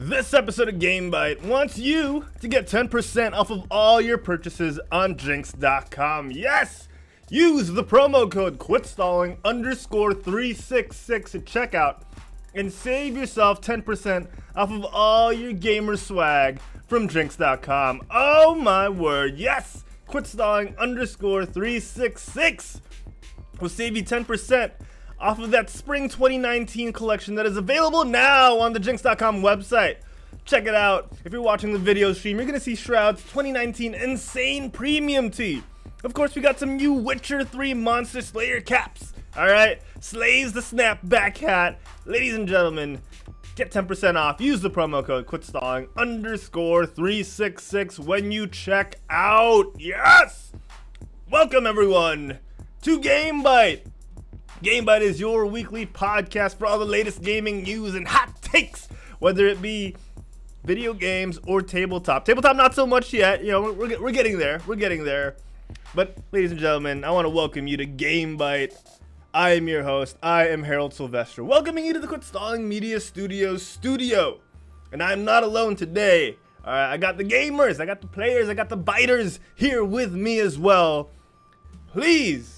This episode of GameByte wants you to get 10% off of all your purchases on Jinx.com. Yes! Use the promo code QuitStalling_366 at checkout and save yourself 10% off of all your gamer swag from Jinx.com. Oh my word, yes! QuitStalling_366 will save you 10% off of that spring 2019 collection that is available now on the Jinx.com website. Check it out. If you're watching the video stream, you're gonna see Shroud's 2019 Insane Premium Tee. Of course, we got some new Witcher 3 Monster Slayer caps. Alright, Slays the Snapback hat. Ladies and gentlemen, get 10% off. Use the promo code QuitStalling_366 when you check out. Yes! Welcome everyone to GameByte. GameByte is your weekly podcast for all the latest gaming news and hot takes, whether it be video games or tabletop. Tabletop, not so much yet. You know, we're getting there. We're getting there. But, ladies and gentlemen, I want to welcome you to GameByte. I am your host. I am Herald Silvestre, welcoming you to the Quit Stalling Media Studios studio. And I'm not alone today. All right, I got the gamers, I got the players, I got the biters here with me as well. Please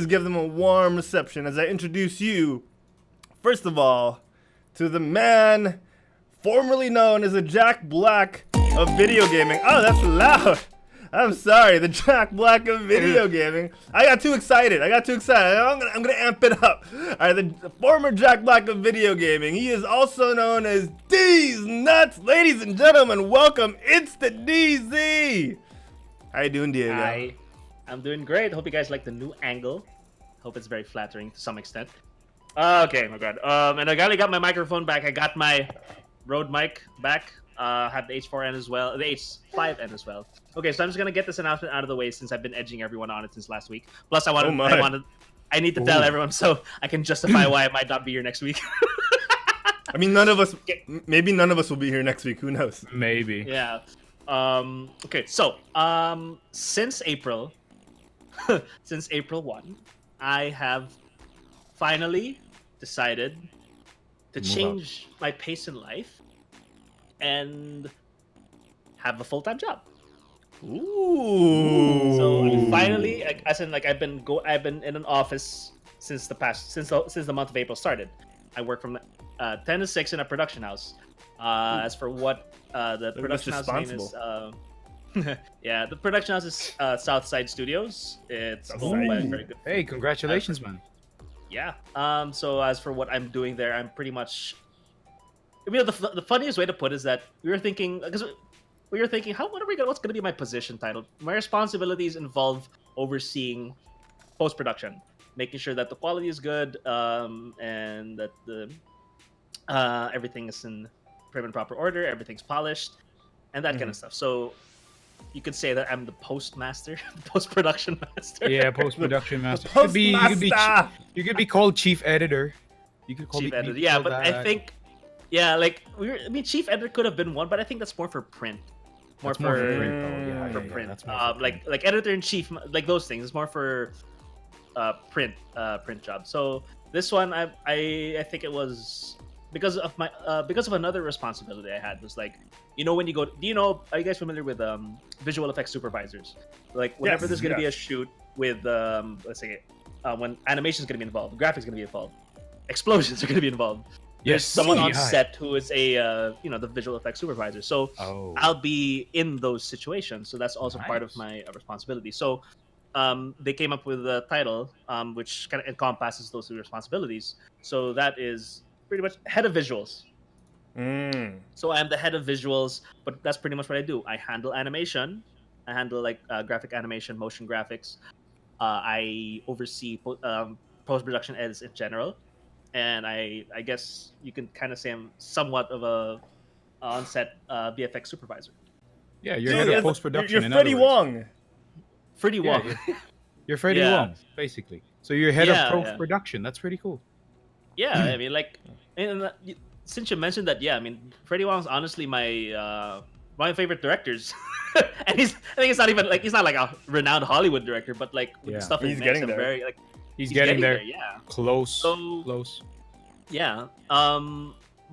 give them a warm reception as I introduce you, first of all, to the man formerly known as the Jack Black of video gaming. Oh, that's loud. I'm sorry, the Jack Black of video gaming. I got too excited. I'm gonna amp it up. All right, the former Jack Black of video gaming. He is also known as D's Nuts. Ladies and gentlemen, welcome. It's the DZ. How you doing, Diego? Hi. I'm doing great. Hope you guys like the new angle. Hope it's very flattering to some extent. Okay, my god. And I finally got my microphone back. I got my Rode mic back. Have the H4n as well, the H5n as well. Okay, so I'm just gonna get this announcement out of the way since I've been edging everyone on it since last week. Plus, I need to tell everyone so I can justify why I might not be here next week. I mean, maybe none of us will be here next week. Who knows? Maybe. Yeah. Okay, so since April 1, I have finally decided to change my pace in life and have a full-time job. Ooh. So finally, as in like I've been in an office since the month of April started. I work from 10 to 6 in a production house. As for what the production house name is, yeah, the production house is Southside Studios. It's owned by a very good. Hey, congratulations, man. Yeah. So as for what I'm doing there, I'm pretty much. I mean, the funniest way to put it is that we were thinking what's gonna be my position title? My responsibilities involve overseeing post production, making sure that the quality is good, and that the everything is in prim and proper order, everything's polished, and that kind of stuff. So you could say that I'm the postmaster, the post-production master. Yeah, post-production master. You could be called chief editor. You could call chief editor. Yeah, but that. I think, yeah, like chief editor could have been one, but I think that's more for print. More for print. That's more like editor in chief, like those things. It's more for print job. So this one, I think it was because of another responsibility I had. Was like, you know, when you go, are you guys familiar with visual effects supervisors? Like whenever there's going to be a shoot with let's say when animation is going to be involved, graphics is going to be involved, explosions are going to be involved. There's someone on set who is a the visual effects supervisor. So I'll be in those situations. So that's also part of my responsibility. So they came up with a title which kind of encompasses those two responsibilities. So that is pretty much head of visuals. So I am the head of visuals, but that's pretty much what I do. I handle animation. I handle like graphic animation, motion graphics. I oversee post-production edits in general. And I guess you can kind of say I'm somewhat of a on-set VFX supervisor. Yeah, you're head of post-production. You're Freddie Wong. Freddie Wong. You're Freddie Wong, basically. So you're head of post-production. That's pretty cool. Yeah, I mean, like, since you mentioned that, I mean, Freddie Wong's honestly my favorite directors. And I think it's not even like he's not like a renowned Hollywood director, but like with the stuff he's getting there. Very like he's getting there. Yeah, Close. So, close. Yeah.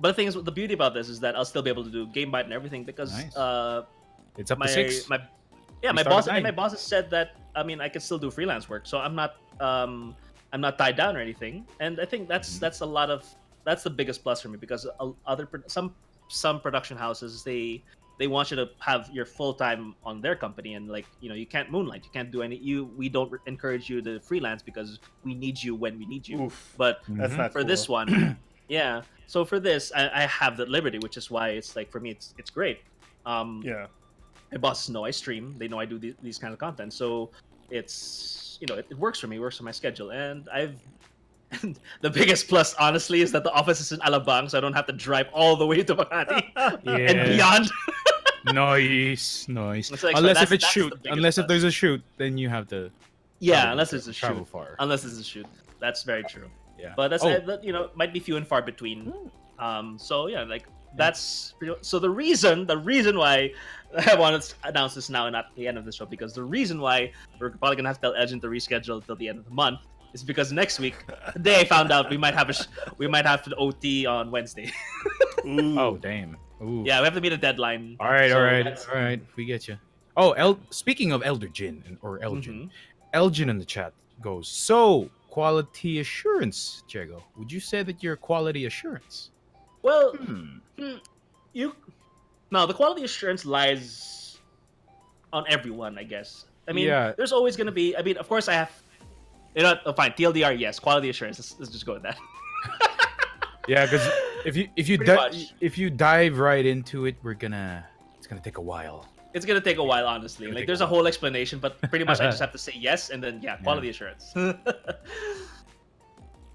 but the thing is, the beauty about this is that I'll still be able to do GameByte and everything because Nice. It's up my to 6. my We start at 9. my boss has said that I mean I can still do freelance work, so I'm not tied down or anything. And I think that's the biggest plus for me because some production houses they want you to have your full time on their company, and like you can't moonlight, you can't do we don't encourage you to freelance because we need you when we need you. Oof. But That's not for cool. this one, yeah. So for this, I have that liberty, which is why it's like for me it's great. Yeah. My bosses know I stream, they know I do these kind of content, so it's it works for me, works for my schedule, and and the biggest plus honestly is that the office is in Alabang, so I don't have to drive all the way to Makati and beyond. Nice. It's like, Unless so if it's that's shoot, the biggest unless if plus. there's a shoot, then you have to. Yeah, unless it's a travel shoot. far. Unless it's a shoot. That's very true. Yeah. But that's Oh. might be few and far between. So yeah, like that's so the reason why I want to announce this now and not at the end of the show, because the reason why we're probably gonna have to tell Elgene to reschedule till the end of the month is because next week, today I found out we might have to OT on Wednesday. Ooh. Oh damn. Ooh. Yeah, we have to meet a deadline. All right. So All right. that's- All right. We get you. Oh, speaking of ElderDjinn or Elgene, Elgene in the chat goes, so quality assurance, Diego. Would you say that you're quality assurance? Well, the quality assurance lies on everyone, I guess. I mean, Yeah. there's always going to be. I mean, of course, I have. Fine. TLDR, yes. Quality assurance. Let's just go with that. Yeah, because if Pretty much. if you dive right into it, it's gonna take a while. It's gonna take a while, honestly. Gonna Like, take there's a a while. whole explanation, but pretty much I just have to say yes, and then quality assurance. All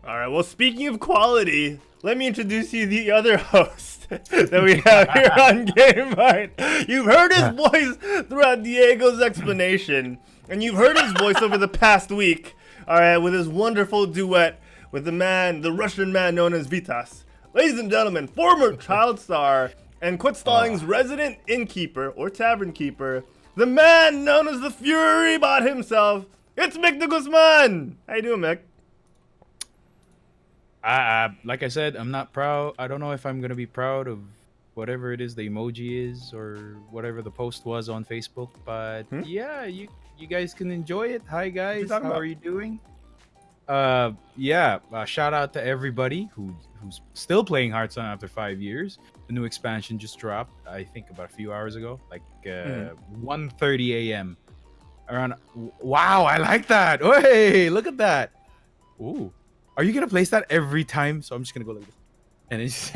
right. Well, speaking of quality, let me introduce you to the other host that we have here on GameByte. You've heard his voice throughout Diego's explanation, and you've heard his voice over the past week. All right, with his wonderful duet with the Russian man known as Vitas. Ladies and gentlemen, former child star and Quit Stalling's resident innkeeper or tavern keeper, the man known as the Fury Bot himself. It's Mick DeGuzman. How you doing, Mick? Like I said, I'm not proud. I don't know if I'm gonna be proud of whatever it is the emoji is or whatever the post was on Facebook. But yeah, you guys can enjoy it. Hi guys, how are you doing? Shout out to everybody who's still playing Hearthstone after 5 years. The new expansion just dropped, I think about a few hours ago, like 1:30 a.m. Around. Wow, I like that. Hey, look at that. Ooh. Are you gonna place that every time? So I'm just gonna go like this, and it's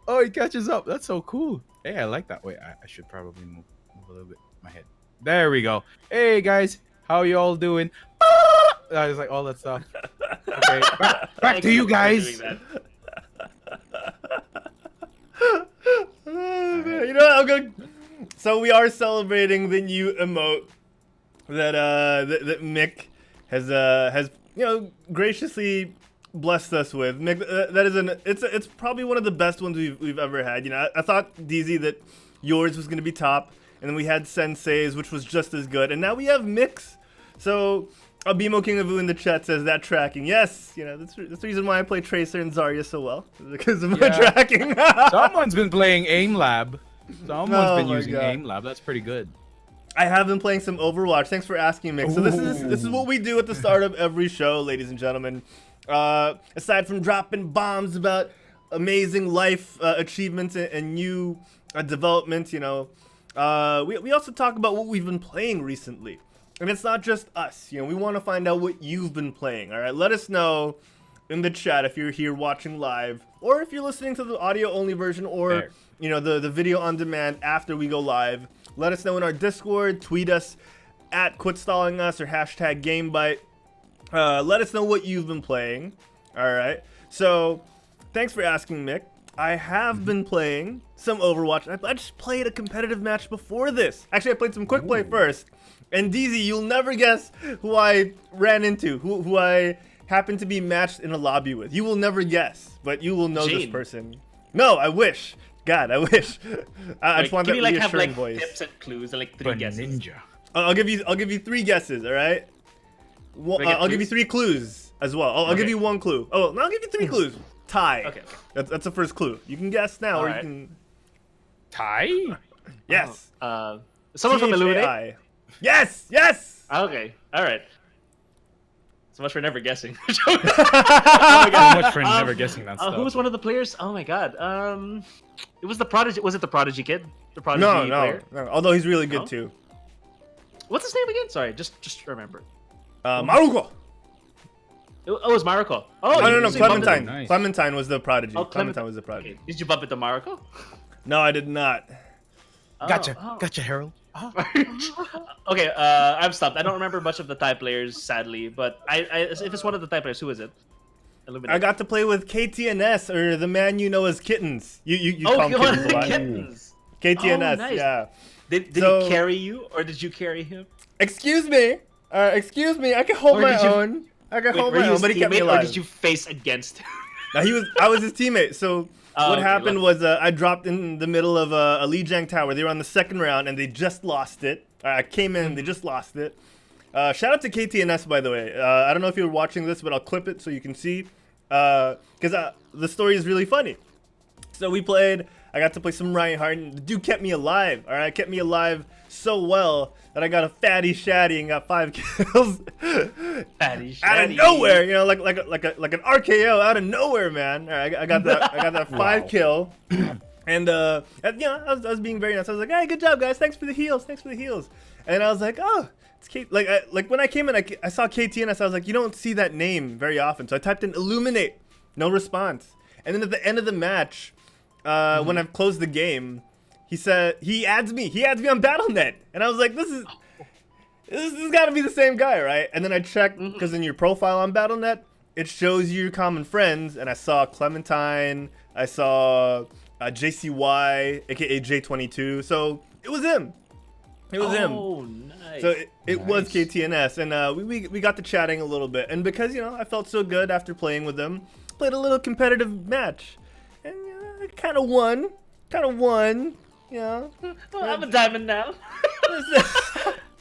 he catches up. That's so cool. Hey, I like that. Wait, I should probably move a little bit my head. There we go. Hey guys, how you all doing? I was like all that stuff. Okay, back to you guys. You know what? I'm going. So we are celebrating the new emote that Mick has graciously blessed us with. Mick, it's probably one of the best ones we've ever had. I thought DZ that yours was gonna be top, and then we had Sensei's, which was just as good, and now we have Mick's. So Abimo King of Vu in the chat says that tracking. Yes, that's the reason why I play Tracer and Zarya so well, because of my tracking. Someone's been playing Aim Lab. Someone's been using God. Aim Lab. That's pretty good. I have been playing some Overwatch. Thanks for asking, Mick. So this is what we do at the start of every show, ladies and gentlemen. Aside from dropping bombs about amazing life achievements and new developments, we also talk about what we've been playing recently. And it's not just us. We want to find out what you've been playing. All right, let us know in the chat if you're here watching live, or if you're listening to the audio-only version, or the video on demand after we go live. Let us know in our Discord. Tweet us at QuitStallingUs or hashtag GameByte. Let us know what you've been playing. All right. So, thanks for asking, Mick. I have been playing some Overwatch. I just played a competitive match before this. Actually, I played some quick play first. And DZ, you'll never guess who I ran into, who I happened to be matched in a lobby with. You will never guess, but you will know this person. No, I wish. God, I wish. I just want that reassuring voice. Tips and clues and like 3 guesses. Ninja. I'll give you 3 guesses. All right. Well, I'll give you 3 clues as well. I'll give you 1 clue. Oh, no, I'll give you 3 clues. Thai. Okay. That's the first clue. You can guess now, or Alright. you can. Thai? Yes. Someone from Illuminate. Thai. Yes. Yes. Okay. All right. So much for never guessing. So much for Um, never guessing that stuff. Who was one of the players? Oh my god. It was the Prodigy. Was it the Prodigy kid? The Prodigy No, player? no. Although he's really good No? too. What's his name again? Sorry, just remember. Maruko. Oh, it was Mariko. Oh, No, you- no, so you bumped Clementine. into- Nice. Clementine was the prodigy. Oh, Clementine was the prodigy. Okay. Did you bump into Mariko? No, I did not. Gotcha. Oh. Gotcha, Herald. Okay, I'm stumped. I don't remember much of the Thai players, sadly. But if it's one of the Thai players, who is it? Illuminate. I got to play with KTNS, or the man you know as Kittens. You Oh, call him one of Kittens a the lot. kittens. KTNS, Oh, nice. yeah. Did So- he carry you, or did you carry him? Excuse me. Excuse me. I can hold Or my did you- own. I can Wait, hold were my you own, his but he kept me teammate, or alive. did you face against him? No, I was his teammate. So Oh, what okay, happened look. was I dropped in the middle of a Lijiang tower. They were on the second round and they just lost it. I came in, they just lost it. Shout out to KTNS, by the way. I don't know if you're watching this, but I'll clip it so you can see. Because the story is really funny. So we played. I got to play some Reinhardt, and the dude kept me alive. All right, kept me alive so well that I got a fatty shatty and got 5 kills Fatty out of shatty. nowhere. You know, like an RKO out of nowhere, man. All right, I got that 5 kill, and you know, I was being very nice. I was like, hey, good job, guys. Thanks for the heals. Thanks for the heals. And I was like, oh. It's Kate. Like when I came in, I saw KTNS. I was like, you don't see that name very often. So I typed in Illuminate, no response. And then at the end of the match, when I've closed the game, he said he adds me on BattleNet, and I was like, this has got to be the same guy, right? And then I checked because in your profile on BattleNet, it shows you your common friends, and I saw Clementine, I saw JCY, aka J22. So it was him. It was him. Oh, nice. So it was Nice. KTNS, and we got to chatting a little bit, and because I felt so good after playing with them, played a little competitive match, and I kind of won, Well, I'm a diamond now.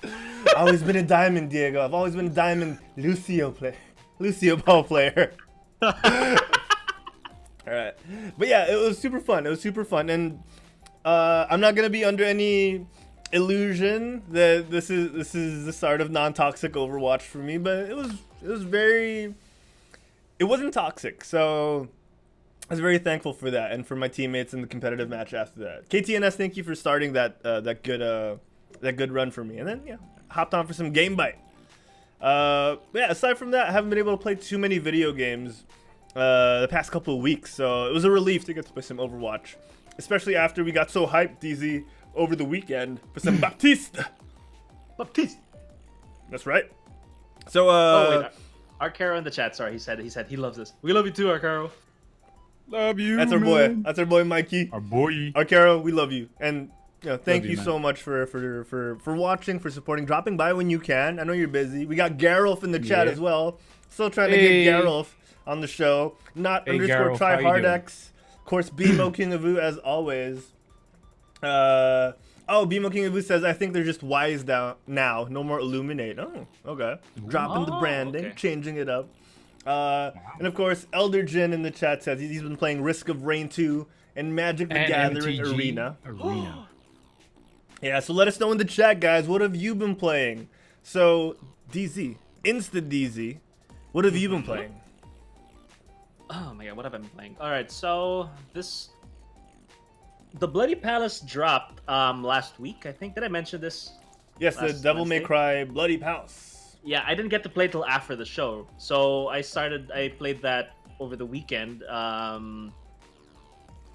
I've always been a diamond, Diego. I've always been a diamond Lucio ball player. All right, but yeah, it was super fun. And I'm not gonna be under any illusion that this is the start of non-toxic Overwatch for me, but it wasn't toxic, so I was very thankful for that, and for my teammates in the competitive match after that. KTNS, thank you for starting that good run for me, and then hopped on for some GameByte. Yeah, aside from that, I haven't been able to play too many video games the past couple of weeks, so it was a relief to get to play some Overwatch, especially after we got so hyped, DZ, over the weekend for some Baptiste. That's right. So Wait, Arcaro in the chat. Sorry, he said he loves this. We love you too, Arcaro. Love you. that's our boy. man. That's our boy Mikey. Our boy. Arcaro, we love you, and thank Love you you, so much for watching, for supporting, dropping by when you can. I know you're busy. We got Garolf in the chat Yeah. as well. Still trying to Hey. get Garolf on the show. Not Hey, underscore Garolf, how you doing? tryhardx. Of course, BMO King of Vu as always. BMO King of Vu says, I think they're just wise now. No more Illuminate. Oh, okay. Dropping the Oh, branding, okay. changing it up. And of course, ElderDjinn in the chat says he's been playing Risk of Rain 2 and Magic the And Gathering MTG Arena. Arena. Yeah, so let us know in the chat, guys. What have you been playing? So, DZ, DZ, what have you been playing? Oh my god, what have I been playing? All right, so the Bloody Palace dropped last week. I think, did I mention this? Yes, the Last Devil May Wednesday? Cry Bloody Palace. Yeah, I didn't get to play till after the show, so I played that over the weekend,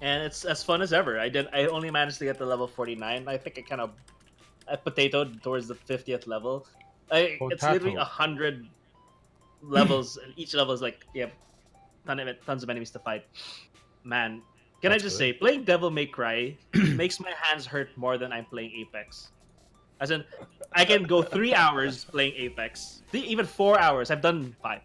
and it's as fun as ever. I only managed to get to level 49. I think I potatoed towards the 50th level. It's literally Potato. 100 levels, and each level is like tons of enemies to fight. Man, can That's I just good. say, playing Devil May Cry makes my hands hurt more than I'm playing Apex. As in, I can go 3 hours playing Apex, even 4 hours. I've done 5.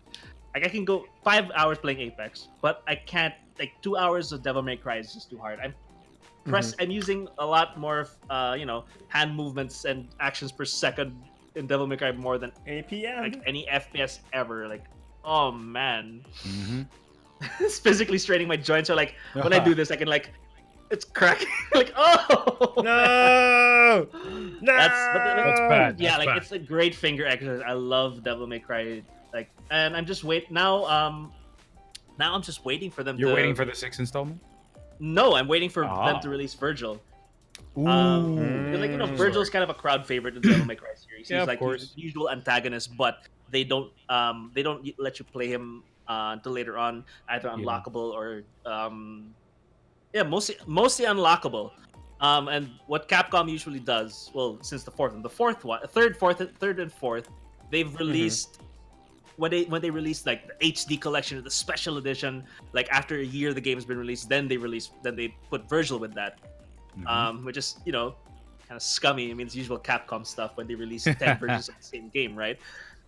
Like I can go 5 hours playing Apex, but I can't. Like 2 hours of Devil May Cry is just too hard. I'm using a lot more, hand movements and actions per second in Devil May Cry more than APM. like any FPS ever. Like, oh man. Mm-hmm. it's physically straining my joints. So like when I do this, I can like it's cracking. Like oh No, no. That's bad. yeah, That's like bad. it's a great finger exercise. I love Devil May Cry. Like, and I'm just wait now. Now I'm just waiting for them. You're waiting for the 6th installment? No, I'm waiting for Ah. them to release Virgil. Ooh. Because, like, you know, Virgil's kind of a crowd favorite in the Devil May Cry series. Yeah, He's of like course. the usual antagonist, but they don't let you play him until later on, either unlockable or mostly unlockable. And what Capcom usually does, well, since the third, and fourth, they've released when they released like the HD collection or the special edition, like after a year the game's been released, then they put Virgil with that, which is kind of scummy. I mean, it's usual Capcom stuff when they release 10 versions of the same game, right?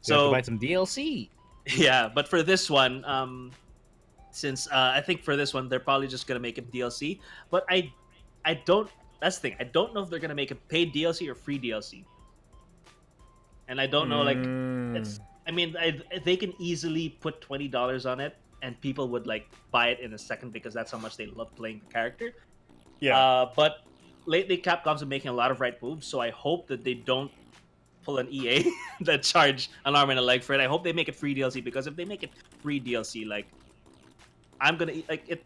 You have to buy some DLC. Yeah, but for this one, since I think for this one they're probably just gonna make it DLC, but I don't. That's the thing. I don't know if they're gonna make it paid DLC or free DLC, and I don't know. Like, it's. I mean, they can easily put $20 on it, and people would like buy it in a second because that's how much they love playing the character. Yeah. But lately, Capcom's been making a lot of right moves, so I hope that they don't pull an EA that charge an arm and a leg for it. I hope they make it free DLC, because if they make it free DLC, like, I'm gonna like it.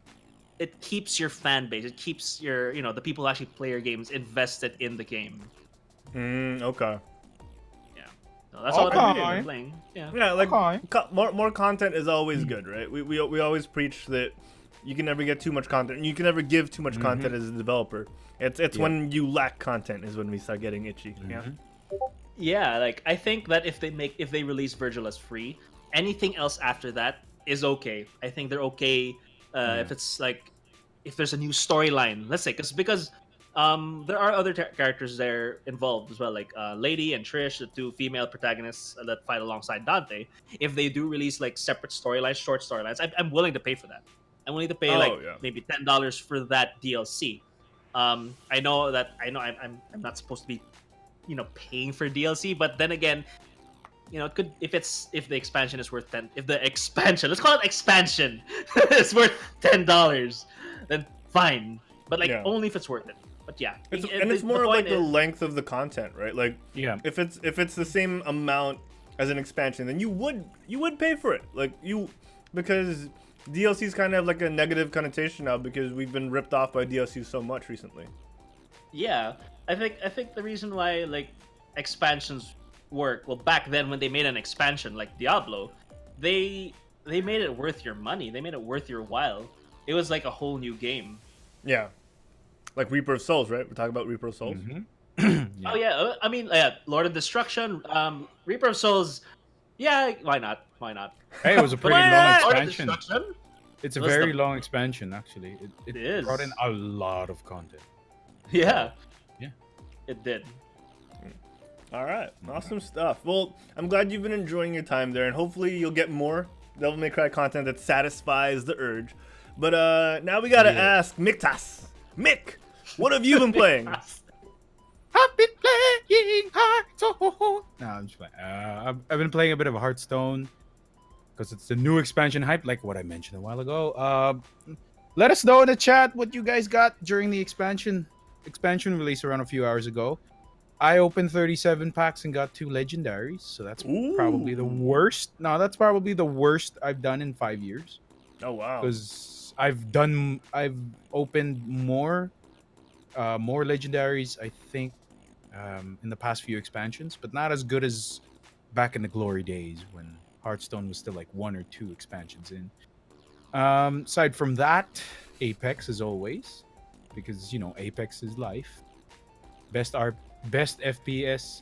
It keeps your fan base. It keeps your the people who actually play your games invested in the game. Okay. No, that's all I'm playing. Yeah. Yeah, like more content is always good, right? We always preach that you can never get too much content, and you can never give too much content as a developer. It's when you lack content is when we start getting itchy. Yeah. Yeah, like I think that if they release Virgil as free, anything else after that is okay. I think they're okay if it's like if there's a new storyline. Let's say because there are other characters there involved as well, like Lady and Trish, the two female protagonists that fight alongside Dante. If they do release like separate storylines, short storylines, I'm willing to pay for that. I'm willing to pay maybe $10 for that DLC. I know I'm not supposed to be paying for DLC, but then again, it could if the expansion is worth let's call it expansion is worth $10, then fine. But like only if it's worth it. But yeah, it's more of like the length of the content, right? Like if it's the same amount as an expansion, then you would pay for it, because DLC is kind of like a negative connotation now because we've been ripped off by DLC so much recently. Yeah, I think the reason why like expansions work, well, back then when they made an expansion like Diablo, they made it worth your money. They made it worth your while. It was like a whole new game. Yeah. Like Reaper of Souls, right? We're talking about Reaper of Souls. Oh yeah, I mean, Lord of Destruction, Reaper of Souls. Yeah, why not? Why not? Hey, it was a pretty long expansion. Lord of Destruction? It's a very long expansion, actually. It is. Brought in a lot of content. Yeah. Yeah. It did. All right, awesome stuff. Well, I'm glad you've been enjoying your time there, and hopefully you'll get more Devil May Cry content that satisfies the urge. But now we gotta ask Mick, what have you been playing? I've been playing Hearthstone. No, I'm just playing. I've been playing a bit of Hearthstone because it's the new expansion hype, like what I mentioned a while ago. Let us know in the chat what you guys got during the expansion release around a few hours ago. I opened 37 packs and got 2 legendaries, so that's probably the worst. No, that's probably the worst I've done in 5 years. Oh wow! Because I've opened more legendaries, I think, in the past few expansions, but not as good as back in the glory days when Hearthstone was still like 1 or 2 expansions in. Aside from that, Apex as always, because Apex is life. Best FPS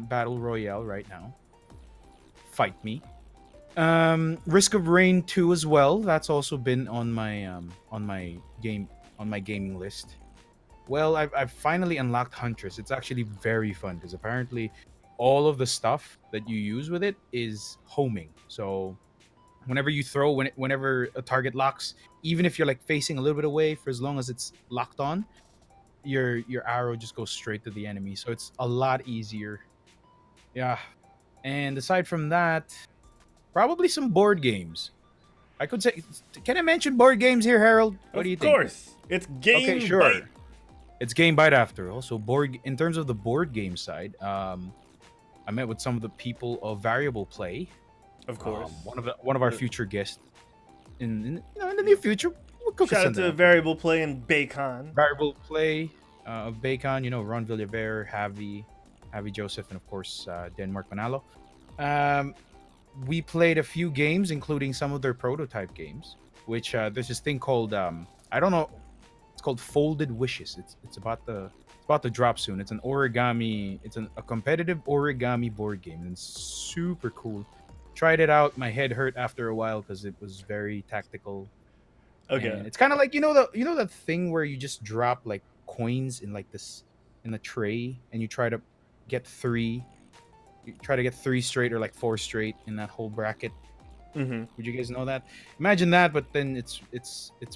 battle royale right now. Fight me. Risk of Rain 2 as well. That's also been on my gaming list. Well, I've finally unlocked Huntress. It's actually very fun because apparently all of the stuff that you use with it is homing. So whenever you throw, whenever a target locks, even if you're like facing a little bit away, for as long as it's locked on, your arrow just goes straight to the enemy. So it's a lot easier. Yeah. And aside from that, probably some board games. I could say, can I mention board games here, Harold? What do you think? Of course. It's GameByte. Okay, sure. It's GameByte after all. So in terms of the board game side, I met with some of the people of Variable Play. Of course. One of our future guests in the near future. We'll Shout out to Variable Play and Bacon. Variable Play of Bacon, Ron Villaver, Javi Joseph, and of course Denmark Manalo. We played a few games, including some of their prototype games, which there's this thing called I don't know, it's called Folded Wishes. It's about to drop soon. It's an origami. It's a competitive origami board game, and it's super cool. Tried it out. My head hurt after a while because it was very tactical. Okay. And it's kind of like that thing where you just drop like coins in like this in a tray, and you try to get 3. You try to get 3 straight or like 4 straight in that whole bracket. Mm-hmm. Would you guys know that? Imagine that, but then it's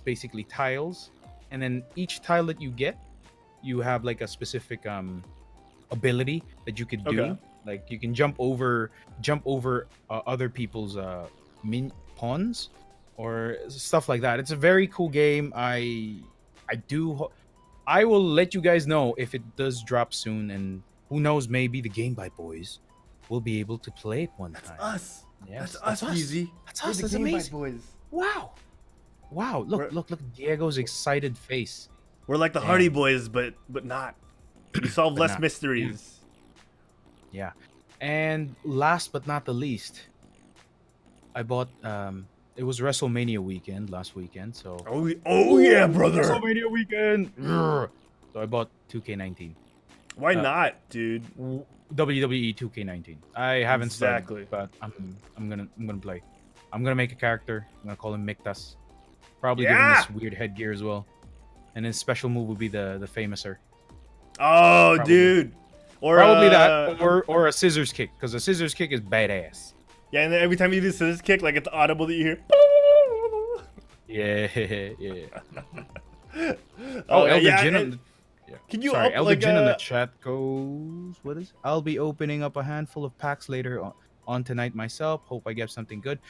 basically tiles, and then each tile that you get, you have like a specific ability that you could do. Okay. Like you can jump over other people's pawns or stuff like that. It's a very cool game. I will let you guys know if it does drop soon, and who knows, maybe the GameByte boys will be able to play it one time. Us. Yes, That's us, Easy. That's We're us. the That's GameByte amazing. boys. Wow. Look Diego's excited face. We're like the Hardy Boys, but not. We solve But less not. mysteries. Yeah. And last but not the least, I bought it was WrestleMania weekend last weekend, so Oh yeah, brother. WrestleMania weekend. So I bought 2K19. Why not, dude? WWE 2K19. I haven't Exactly. started, but I'm gonna play. I'm gonna make a character. I'm gonna call him Miktas. Probably give him this weird headgear as well. And his special move would be the famouser. Oh, Probably. Dude. Or Probably that, or a scissors kick, because a scissors kick is badass. Yeah, and then every time you do scissors kick, like it's audible that you hear. Yeah. ElderDjinn. Can you Sorry, up, like, ElderDjinn in the chat goes. What is? I'll be opening up a handful of packs later on tonight myself. Hope I get something good.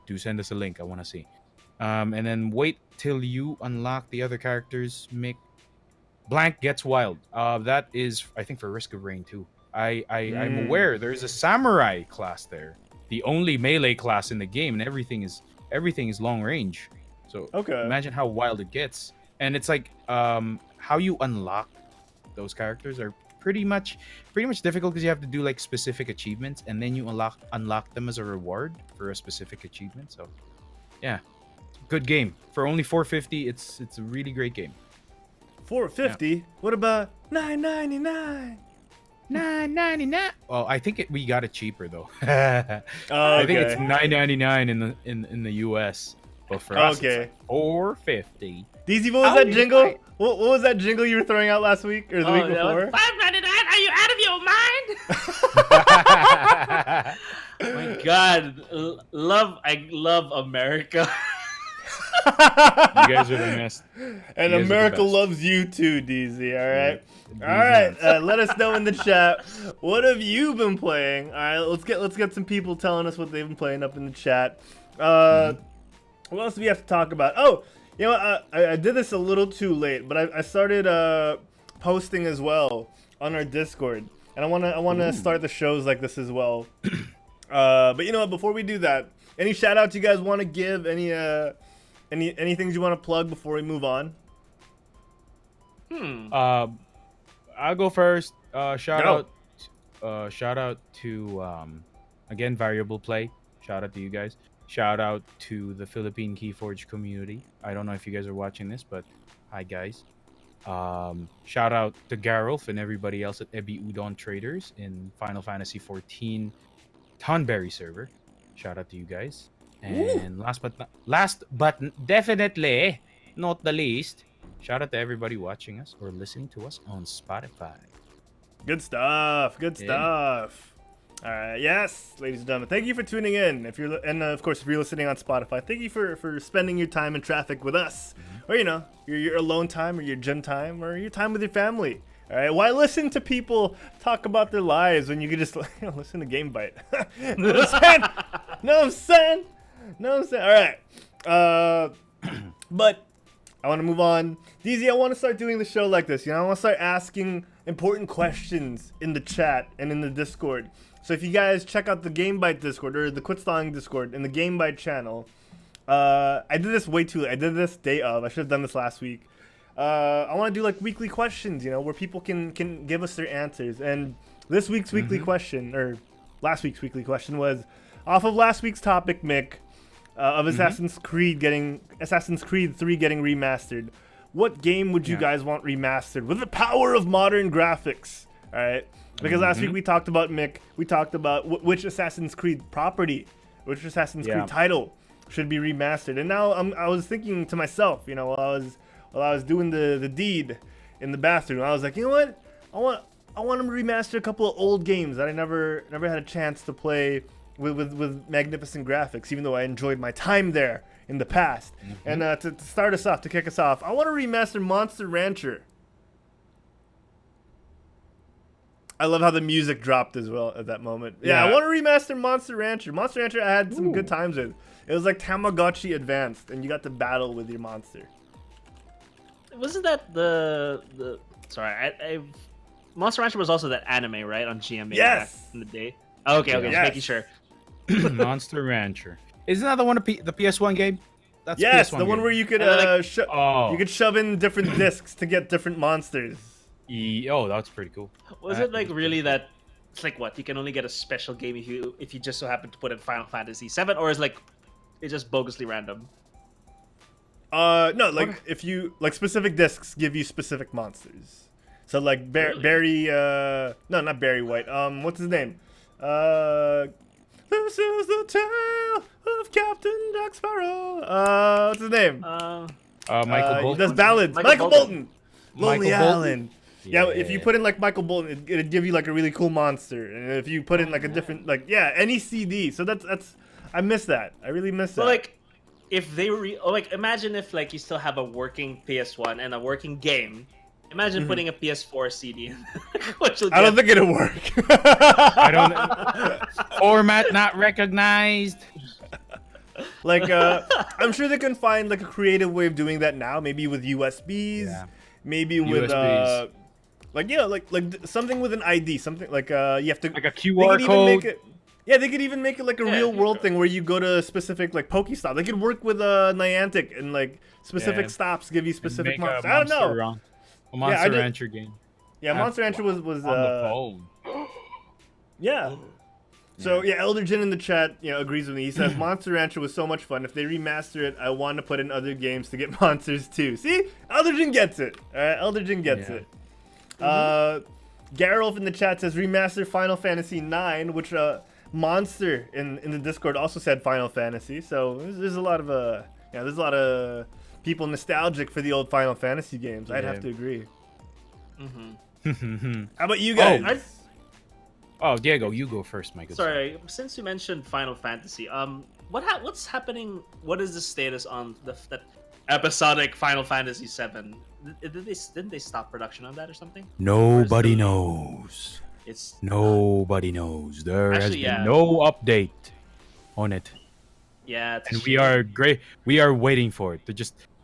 Do send us a link. I want to see. And then wait till you unlock the other characters. Mick. Blank gets wild. That is, I think, for Risk of Rain too. I'm aware there's a samurai class there, the only melee class in the game, and everything is long range. So imagine how wild it gets. And it's like how you unlock those characters are pretty much difficult because you have to do like specific achievements, and then you unlock them as a reward for a specific achievement. So yeah, good game for only $4.50. It's a really great game. $4.50. Yeah. What about $9.99? $9.99. Well, I think we got it cheaper though. I think it's $9.99 in the US, but for us it's like $4.50. DZ, what was that jingle? What was that jingle you were throwing out last week or the week before? $5.99. Are you out of your mind? Oh my God, I love America. You guys are the best. And America loves you too, DZ. All right, all right. Let us know in the chat, what have you been playing? All right, let's get some people telling us what they've been playing up in the chat. What else do we have to talk about? Oh, you know, I did this a little too late, but I started posting as well on our Discord, and I wanna start the shows like this as well. But you know what? Before we do that, any shout outs you guys want to give? Any things you want to plug before we move on? I'll go first. Shout out to again Variable Play. Shout out to you guys. Shout out to the Philippine Keyforge community. I don't know if you guys are watching this, but hi guys. Shout out to Garolf and everybody else at Ebi Udon Traders in Final Fantasy 14 Tonberry server. Shout out to you guys. And last but definitely not the least, shout out to everybody watching us or listening to us on Spotify. Good stuff. Good stuff. All right. Yes, ladies and gentlemen, thank you for tuning in. Of course, if you're listening on Spotify, thank you for spending your time in traffic with us, or your alone time, or your gym time, or your time with your family. All right. Why listen to people talk about their lives when you can just listen to GameByte? Know what I'm saying? No, all right. But I want to move on. DZ, I want to start doing the show like this. I want to start asking important questions in the chat and in the Discord. So if you guys check out the GameByte Discord or the Quit Stalling Discord and the GameByte channel, I did this way too late. I did this day of. I should have done this last week. I want to do like weekly questions, where people can give us their answers. And this week's weekly question, or last week's weekly question, was off of last week's topic, Mick, of Assassin's Creed 3 getting remastered. What game would you guys want remastered with the power of modern graphics? All right, because last week we talked about which Assassin's Creed property, which Assassin's Creed title should be remastered. And now I was thinking to myself, while I was doing the deed in the bathroom, I was like, you know what? I want them to remaster a couple of old games that I never had a chance to play with magnificent graphics, even though I enjoyed my time there in the past. And to start us off, to kick us off, I want to remaster Monster Rancher. I love how the music dropped as well at that moment. Yeah, I want to remaster Monster Rancher. Monster Rancher I had some good times with. It was like Tamagotchi Advanced, and you got to battle with your monster. Wasn't that the sorry, Monster Rancher was also that anime, right, on GMA back in the day? Oh, okay, just making sure. Monster Rancher. Isn't that the one, the PS1 game? That's yes, PS1 the one game. where you could you could shove in different discs to get different monsters. Oh, that's pretty cool. Was it like really that? It's like what, you can only get a special game if you just so happen to put in Final Fantasy VII, or is like it's just bogusly random? No, like if you like specific discs give you specific monsters. So like Barry, no, not Barry White. What's his name? This is the tale of Captain Jack Sparrow. What's his name? Michael Bolton. He does ballads. Michael Bolton. Lonely Michael Island. Yeah, if you put in like Michael Bolton, it'd give you like a really cool monster. And if you put in like a different, any CD. So that's I miss that. I really miss that. Well, like if they imagine if like you still have a working PS1 and a working game. Imagine putting a PS4 CD in. I don't think it'll work. I don't. Format not recognized. Like, I'm sure they can find like a creative way of doing that now. Maybe with USBs. Maybe with like something with an ID. Something like you have to like a QR code. They could even make it like a real world thing where you go to a specific like Pokestop. They could work with Niantic and like specific stops give you specific monsters. I don't know. A Monster Rancher game. Yeah, Monster Rancher was on the phone. Yeah. So ElderDjinn in the chat, agrees with me. He says Monster Rancher was so much fun. If they remaster it, I want to put in other games to get monsters too. See, ElderDjinn gets it. All right, ElderDjinn gets it. Garolf in the chat says remaster Final Fantasy IX, which Monster in the Discord also said Final Fantasy. So there's a lot of people nostalgic for the old Final Fantasy games. I'd have to agree. How about you guys? Oh, Diego, you go first, my good. Sorry, since you mentioned Final Fantasy, what's happening? What is the status on that episodic Final Fantasy VII? Didn't they stop production on that or something? Nobody knows. Nobody knows. There has been no update on it. Yeah, and we are waiting for it.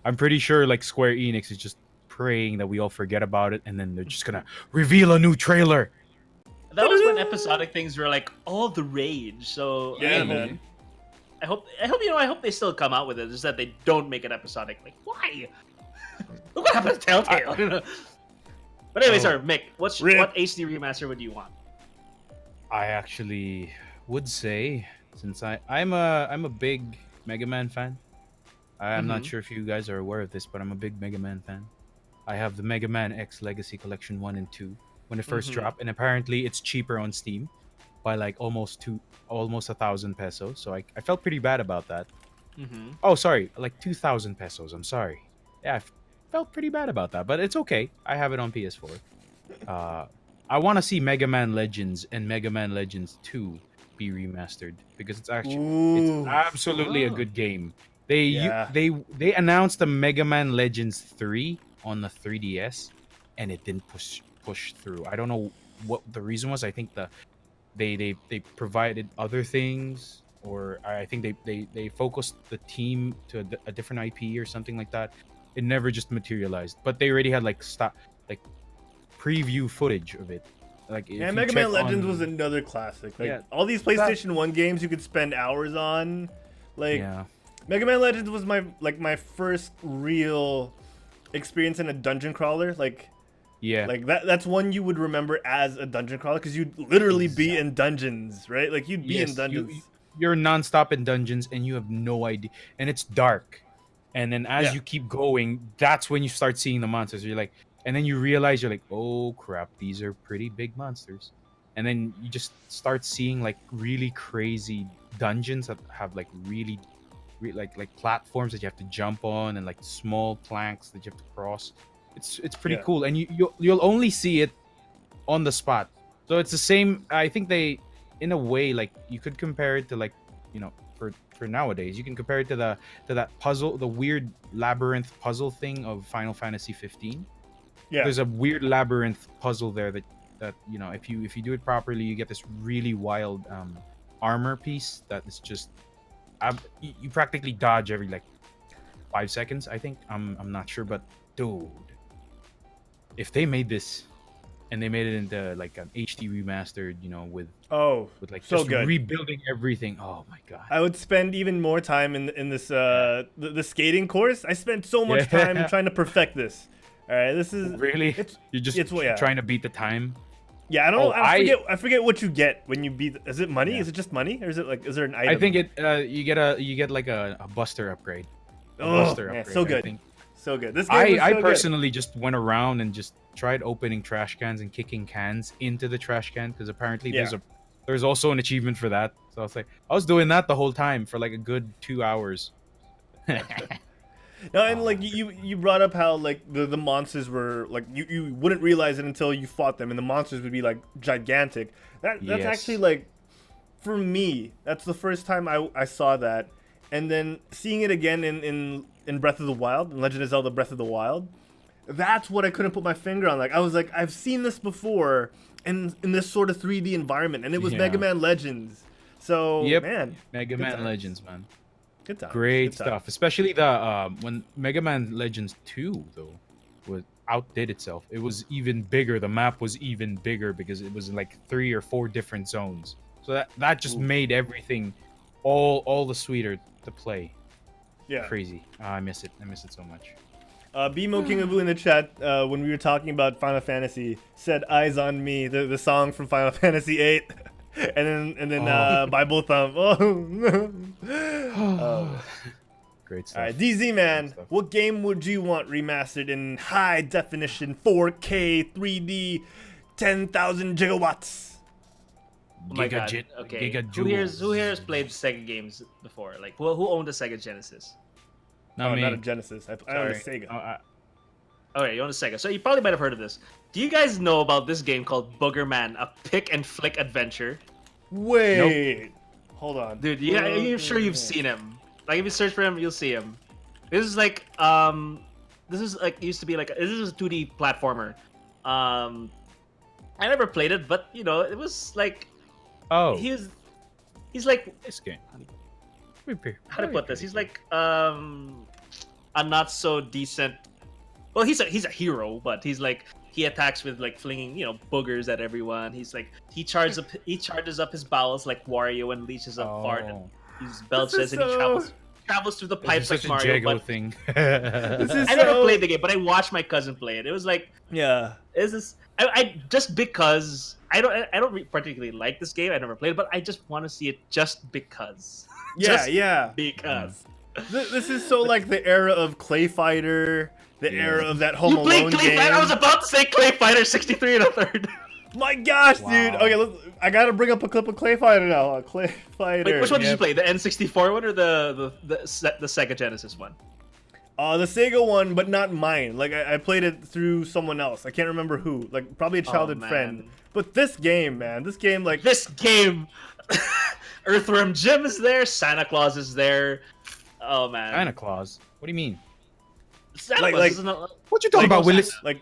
I'm pretty sure like Square Enix is just praying that we all forget about it, and then they're just gonna reveal a new trailer. That was when episodic things were like all the rage. So man. I hope they still come out with it. Just that they don't make it episodic. Like why? Look what happened to Telltale. But anyway, sorry, Mick. What HD remaster would you want? I actually would say, since I'm a big Mega Man fan. I'm not sure if you guys are aware of this, but I'm a big Mega Man fan. I have the Mega Man X Legacy Collection 1 and 2 when it first dropped, and apparently it's cheaper on Steam by like almost 1,000 pesos. So I felt pretty bad about that. Oh, sorry, like 2,000 pesos. I'm sorry. Yeah, I felt pretty bad about that, but it's okay. I have it on PS4. I want to see Mega Man Legends and Mega Man Legends 2 be remastered because it's absolutely a good game. They announced the Mega Man Legends 3 on the 3DS, and it didn't push through. I don't know what the reason was. I think they provided other things, or I think they focused the team to a different IP or something like that. It never just materialized, but they already had like preview footage of it. Like yeah, Mega Man Legends was another classic. Like all these PlayStation 1 games you could spend hours on. Like Mega Man Legends was my first real experience in a dungeon crawler. Like that's one you would remember as a dungeon crawler because you'd literally be in dungeons, right? Like you'd be in dungeons. You're nonstop in dungeons and you have no idea, and it's dark. And then as you keep going, that's when you start seeing the monsters. You're like, and then you realize you're like, oh crap, these are pretty big monsters. And then you just start seeing like really crazy dungeons that have like really like platforms that you have to jump on and like small planks that you have to cross. It's pretty cool, and you'll only see it on the spot. So it's the same. I think they, in a way, like you could compare it to like, you know, for nowadays, you can compare it to that puzzle, the weird labyrinth puzzle thing of Final Fantasy 15. Yeah, there's a weird labyrinth puzzle there that you know, if you do it properly, you get this really wild armor piece that is just you practically dodge every like 5 seconds. I think I'm not sure, but dude, if they made this and they made it into like an HD remastered, you know, with like so just good rebuilding everything. Oh my god! I would spend even more time in this the skating course. I spent so much time trying to perfect this. All right, this is really you're just trying to beat the time. Yeah, I don't know. I forget what you get when you beat. Is it money? Is it just money, or is it like? Is there an item? I think you get like a buster upgrade. So good. So good. This game I personally just went around and just tried opening trash cans and kicking cans into the trash can because apparently there's also an achievement for that. So I was doing that the whole time for like a good 2 hours. No, and like you brought up how like the monsters were like you wouldn't realize it until you fought them, and the monsters would be like gigantic. That's actually like, for me, that's the first time I saw that, and then seeing it again in Breath of the Wild, in Legend of Zelda Breath of the Wild. That's what I couldn't put my finger on. Like I was like, I've seen this before in this sort of 3D environment, and it was Mega Man Legends. So man, Mega Man Legends, man. Good time. Great stuff. Especially the when Mega Man Legends 2 though outdid itself. It was even bigger. The map was even bigger because it was like 3 or 4 different zones. So that just made everything all the sweeter to play. Yeah. Crazy. I miss it. I miss it so much. BMO King of Boo in the chat, when we were talking about Final Fantasy, said "Eyes on Me," the song from Final Fantasy 8. And then Bible Thumb. Great stuff. All right, DZ man, what game would you want remastered in high definition 4K 3D 10,000 gigawatts? Oh my god. Okay. Who here has played Sega games before? Like who owned a Sega Genesis? Not a Genesis. I owned a Sega. Alright, you own a Sega. So you probably might have heard of this. Do you guys know about this game called Boogerman, a pick and flick adventure? Wait. Hold on. Dude, I'm sure you've seen him. Like if you search for him, you'll see him. This is like used to be like this is a 2D platformer. I never played it, but you know, it was like he's like this game. How to put this? He's like a not so decent. Well, he's a hero, but he's like he attacks with like flinging boogers at everyone. He's like he charges up his bowels like Wario and leashes up fart and his belches and he travels through the pipes like Mario. But thing. I never played the game, but I watched my cousin play it. It was like I just because I don't particularly like this game. I never played it, but I just want to see it just because. Because. This is so like the era of Clay Fighter, the era of that Home Alone game. I was about to say Clay Fighter 63 1/3. My gosh, dude. Okay, I gotta bring up a clip of Clay Fighter now. Clay Fighter. Wait, which one did you play? The N64 one or the Sega Genesis one? The Sega one, but not mine. Like I played it through someone else. I can't remember who. Like probably a childhood friend. But this game, man, this game. Earthworm Jim is there. Santa Claus is there. Oh man. Santa Claus? What do you mean? Santa Claus. What you talking about, Willis? Like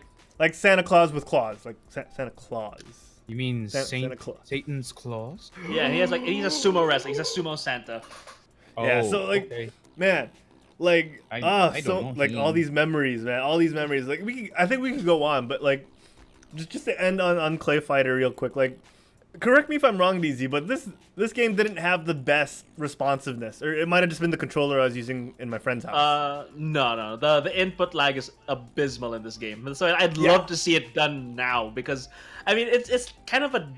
Santa Claus with claws. Like Santa Claus. You mean Santa Claus. Satan's claws? Yeah, he's a sumo wrestler. He's a sumo Santa. Yeah, Oh, so like, okay. man, like, I don't know like all him. these memories, man, all these memories. Like, I think we can go on, but like, just to end on Clay Fighter real quick. Like, correct me if I'm wrong, DZ, but this game didn't have the best responsiveness, or it might have just been the controller I was using in my friend's house. No. The input lag is abysmal in this game. So I'd love to see it done now because, I mean, it's kind of a.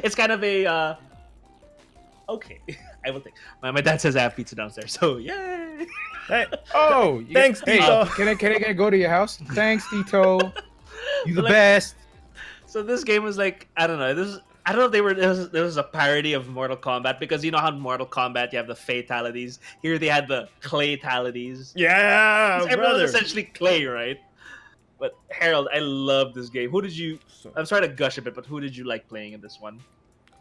It's kind of a. Okay, I will think. My dad says I have pizza downstairs, so yay! Hey, Oh, thanks, hey, Tito. can I go to your house? Thanks, Tito. You the Like- best. So this game was like, I don't know. I don't know if they were. There was a parody of Mortal Kombat because you know how in Mortal Kombat you have the fatalities. Here they had the claytalities. Yeah, Everyone's brother. essentially clay, right? But Harold, I love this game. Who did you? I'm sorry to gush a bit, but who did you like playing in this one?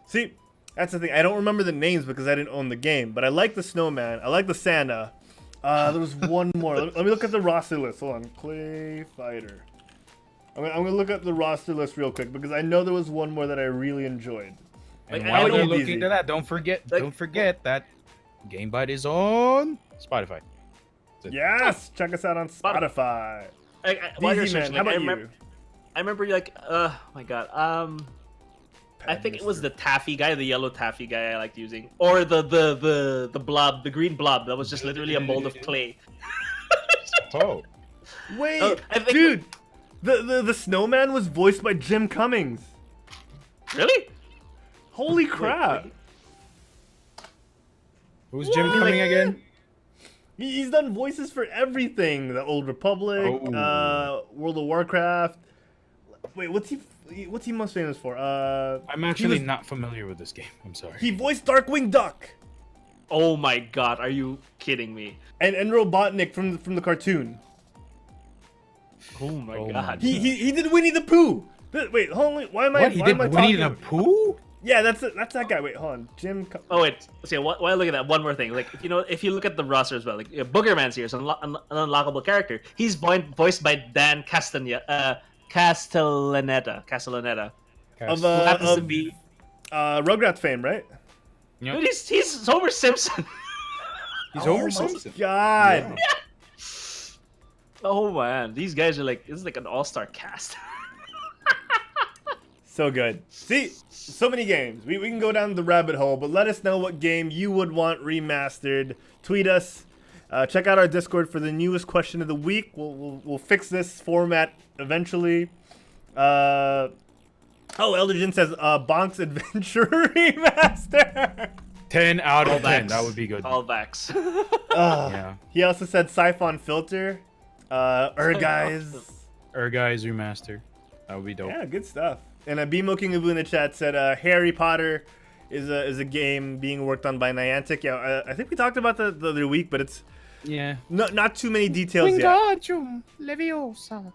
See, that's the thing. I don't remember the names because I didn't own the game, but I like the Snowman. I like the Santa. There was one more. Let me look at the roster list. Hold on. Clay Fighter. I'm gonna look up the roster list real quick because I know there was one more that I really enjoyed. And Like, while I you're don't- looking Easy. into that, don't forget Like- that GameByte is on Spotify. Yes, check us out on Spotify. While you're DZ man, searching, how like, about you? I remember like, oh my god. I think it was the taffy guy, the yellow taffy guy I liked using, or the blob, the green blob that was just literally a mold of clay. Oh, Wait, Oh, I think- dude, the Snowman was voiced by Jim Cummings. Really? Holy crap! who's Jim What? coming again? He's done voices for everything: The Old Republic, Oh. World of Warcraft. Wait, what's he most famous for? I'm actually not familiar with this game. I'm sorry. He voiced Darkwing Duck Oh my god, are you kidding me? and Robotnik from the cartoon. Oh my Oh my god. He did Winnie the Pooh. Wait, hold on. Why am I? What? He why did am I Winnie talking? the Pooh? Yeah, that's that guy. Wait, hold on. Jim. Oh wait, see, while I look at that, one more thing. Like, if you look at the roster as well, like Boogerman's here, is an unlockable character. He's voiced by Dan Castellaneta. Of Who happens to of be, Rugrats fame, right? Yep. dude, he's Homer Simpson. He's Oh Homer my Simpson. God. Yeah. Oh man, these guys are like, this is like an all-star cast. So good. See, so many games. We can go down the rabbit hole, but let us know what game you would want remastered. Tweet us. Check out our Discord for the newest question of the week. We'll fix this format eventually. ElderDjinn says Bonk's Adventure remaster. 10 out of 10. Callbacks. That would be good. Callbacks. Yeah. He also said Siphon Filter. Guys. Guys remaster. That would be dope. Yeah, good stuff. And Bimo King Abu in the chat said Harry Potter is a game being worked on by Niantic. Yeah, I think we talked about that the other week, but it's Yeah. not too many details yet. Wingardium Leviosa.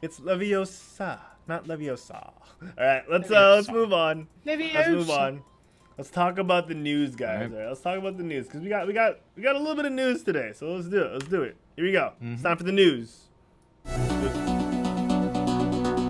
It's Leviosa, not Leviosa. All right, let's move on. Let's move on. Let's talk about the news, guys. Alright. All right, let's talk about the news because we got a little bit of news today. So let's do it. Let's do it. Here we go. It's time for the news.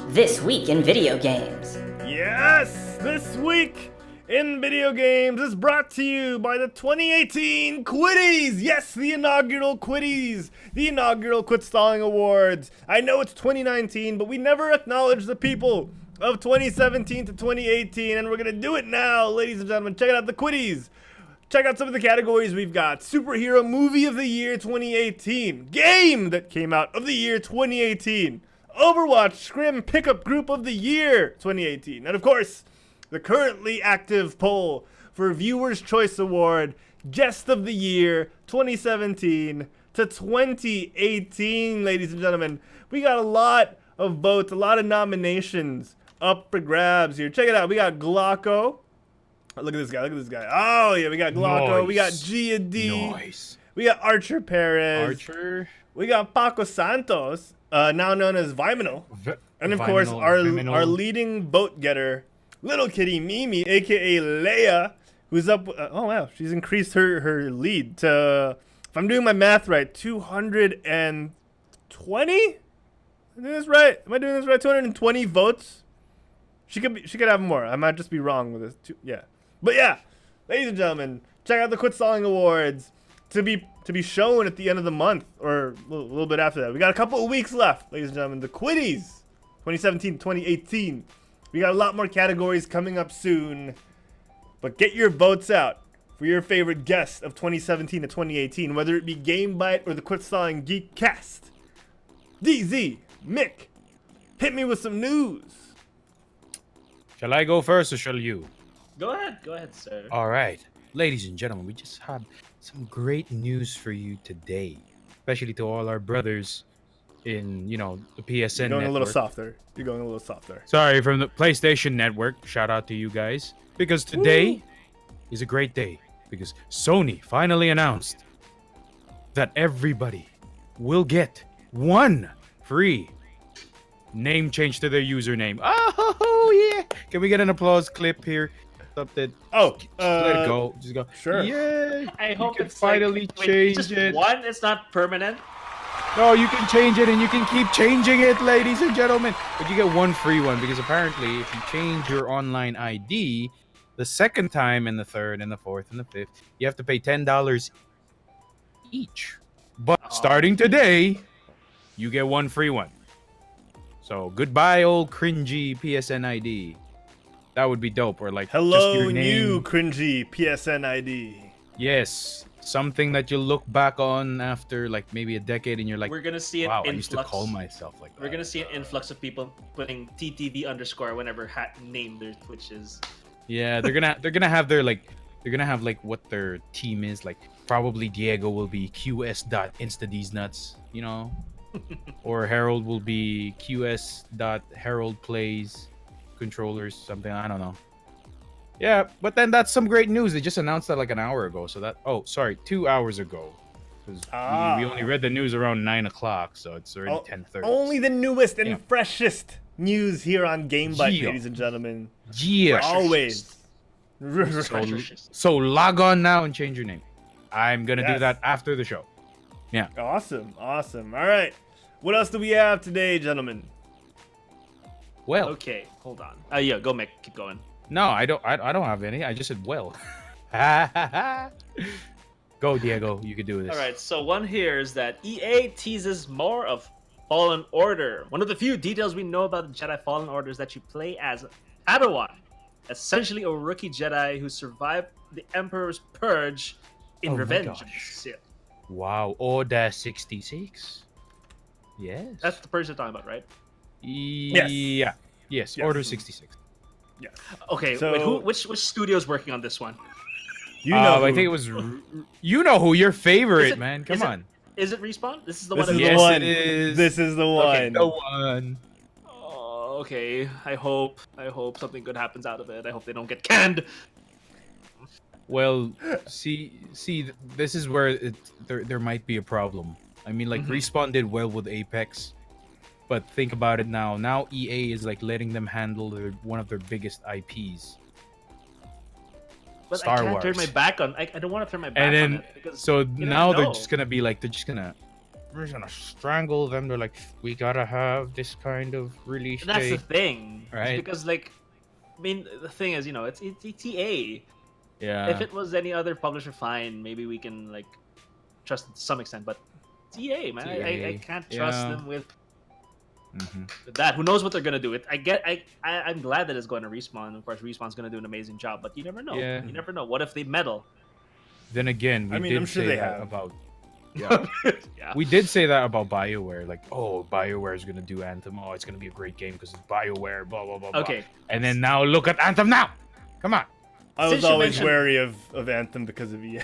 This week in video games. Yes, this week in video games is brought to you by the 2018 Quitties. Yes, the inaugural Quitties, the inaugural Quit Stalling Awards. I know it's 2019, but we never acknowledged the people of 2017 to 2018, and we're gonna do it now, ladies and gentlemen. Check out the Quitties. Check out some of the categories we've got. Superhero Movie of the Year 2018. Game that came out of the year 2018. Overwatch Scrim Pickup Group of the Year 2018. And of course, the currently active poll for Viewers' Choice Award Guest of the Year 2017 to 2018, ladies and gentlemen. We got a lot of votes, a lot of nominations up for grabs here. Check it out. We got Glocko. Look at this guy. Look at this guy. Oh, yeah. We got Glocko. Nice. We got Gia D. Nice. We got Archer Perez. Archer. We got Paco Santos, now known as Viminal. And of course, Viminal. our leading vote getter, Little Kitty Mimi, aka Leia, who's up. Oh wow, she's increased her lead to, if I'm doing my math right, 220. Am I doing this right? 220 votes She could have more. I might just be wrong with this too. Yeah. But yeah, ladies and gentlemen, check out the Quit Stalling Awards to be shown at the end of the month or a little bit after that. We got a couple of weeks left, ladies and gentlemen. The Quitties 2017-2018. We got a lot more categories coming up soon. But get your votes out for your favorite guest of 2017 to 2018, whether it be GameByte or the Quit Stalling Geek Cast. DZ, Mick, hit me with some news. Shall I go first or shall you? Go ahead, sir. All right. Ladies and gentlemen, we just had some great news for you today, especially to all our brothers in, the PSN You're going network. a little softer. You're going a little softer. Sorry, from the PlayStation Network. Shout out to you guys. Because today is a great day. Because Sony finally announced that everybody will get one free name change to their username. Oh, yeah. Can we get an applause clip here? Something. Oh, Let it go. Just go. Sure. Yeah. I hope can it's finally change just it. one. It's not permanent. No, you can change it and you can keep changing it, ladies and gentlemen. But you get one free one because apparently if you change your online ID the second time and the third and the fourth and the fifth, you have to pay $10 each. But starting today, you get one free one. So goodbye, old cringy PSN ID. That would be dope. Or like, just hello, your name. new cringy PSN ID. Yes, something that you look back on after like maybe a decade, and you're like, We're gonna see an wow, I influx. used to call myself like that. We're gonna see an influx of people putting TTV_ whenever name their Twitches. Yeah, they're gonna have their like what their team is like. Probably Diego will be QS.InstaDeesNuts, or Herald will be QS.HeraldPlays controllers, something, I don't know. Yeah, but then that's some great news. They just announced that like an hour ago. So 2 hours ago. Because we only read the news around 9 o'clock, so it's already 10:30. Only the newest and Yeah. freshest news here on GameByte, Yeah. ladies and gentlemen. Yeah. Always. So log on now and change your name. I'm gonna do Yes. that after the show. Yeah. Awesome. All right. What else do we have today, gentlemen? Well, Okay, hold on. Yeah, go Mick. Keep going. no, I don't have any. I just said well. Go, Diego. You can do this. All right, so one here is that EA teases more of Fallen Order. One of the few details we know about the Jedi Fallen Order is that you play as Padawan, essentially a rookie Jedi who survived the Emperor's Purge in Oh my Revenge of gosh. the Sith. Wow, Order 66. Yes. That's the Purge you're talking about, right? Yes. Yeah. Yes. Yes. Order 66. Yes. Okay, So- wait, which studio's working on this one? You know. I who. think it was. You know who your favorite, Is it- man. is Come it- on. Is it Respawn? This is the This one. is that the Yes, one. it is. This is the Okay, one. The one. Oh, okay. I hope something good happens out of it. I hope they don't get canned. Well, see, this is where there might be a problem. I mean, like Respawn did well with Apex, but think about it now. Now EA is like letting them handle one of their biggest IPs. But Star I can't Wars. turn my back on. I don't want to turn my back And on then, it because so you never now they're know. just gonna be like, we're gonna strangle them. They're like, we gotta have this kind of release And that's the date. thing, Right. Because like, I mean, the thing is, it's EA. Yeah. If it was any other publisher, fine, maybe we can like trust it to some extent. But it's EA, man. It's I EA. can't trust Yeah. them with Mhm. that. Who knows what they're gonna do? I'm glad that it's going to Respawn. Of course, Respawn's gonna do an amazing job, but you never know. Yeah. You never know. What if they meddle? Then again, we I mean, did I'm sure say they that have. about. Yeah. Yeah. We did say that about BioWare. Like, oh, BioWare is gonna do Anthem. Oh, it's gonna be a great game because it's BioWare. Blah blah blah. blah. Okay. And then now look at Anthem now. Come on. I was Since you always mentioned- wary of Anthem because of EA.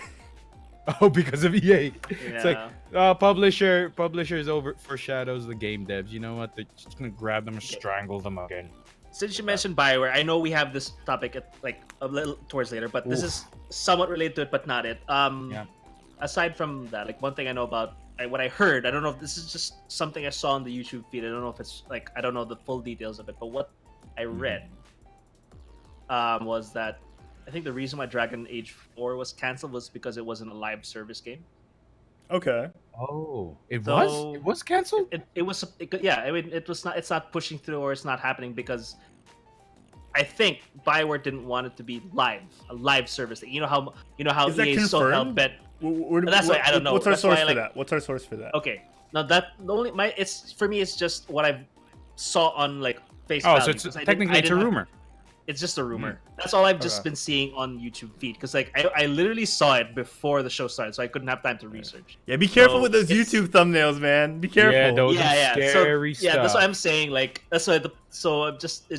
Oh, because of EA. It's like, Yeah. publishers overshadows the game devs. You know what? They're just gonna grab them and strangle them again. Since you mentioned Bioware, I know we have this topic at like a little towards later, but this Oof. is somewhat related to it, but not it. Yeah. Aside from that, like one thing I know about what I heard, I don't know if this is just something I saw on the YouTube feed. I don't know if it's like I don't know the full details of it, but what I read was that I think the reason why Dragon Age 4 was canceled was because it wasn't a live service game. Okay. Oh, it So- was. It was canceled. Yeah, I mean, it's not pushing through or it's not happening because I think Bioware didn't want it to be a live service. You know how Is that EA is so hell confirmed? bent. That's why I don't know. What's our That's source why, for like- that? What's our source for that? Okay, now that the only it's for me. It's just what I saw on like face Oh, value. so it's 'cause technically it's a rumor. It's just a rumor. That's all I've just been seeing on YouTube feed. Because like I literally saw it before the show started, so I couldn't have time to research. Yeah, be careful So with those it's- YouTube thumbnails, man. Be careful. Yeah, those are Yeah. scary So, yeah, that's stuff. what I'm saying. Like that's why it's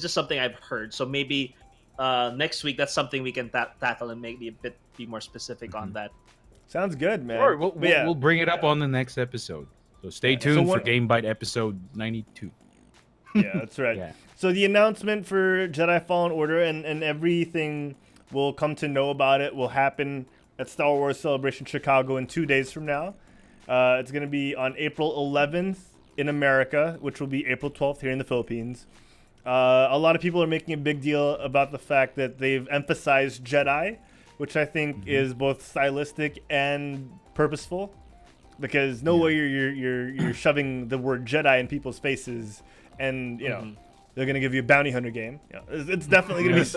just something I've heard. So maybe next week that's something we can tackle and maybe be more specific on that. Sounds good, man. Sure, But yeah, we'll bring it up on the next episode. So stay tuned So for what- GameByte episode 92. yeah, that's right. Yeah. So the announcement for Jedi Fallen Order and everything we'll come to know about it will happen at Star Wars Celebration Chicago in 2 days from now. It's going to be on April 11th in America, which will be April 12th here in the Philippines. A lot of people are making a big deal about the fact that they've emphasized Jedi, which I think is both stylistic and purposeful, because no way you're shoving the word Jedi in people's faces, and you know they're gonna give you a bounty hunter game. You know, it's definitely gonna be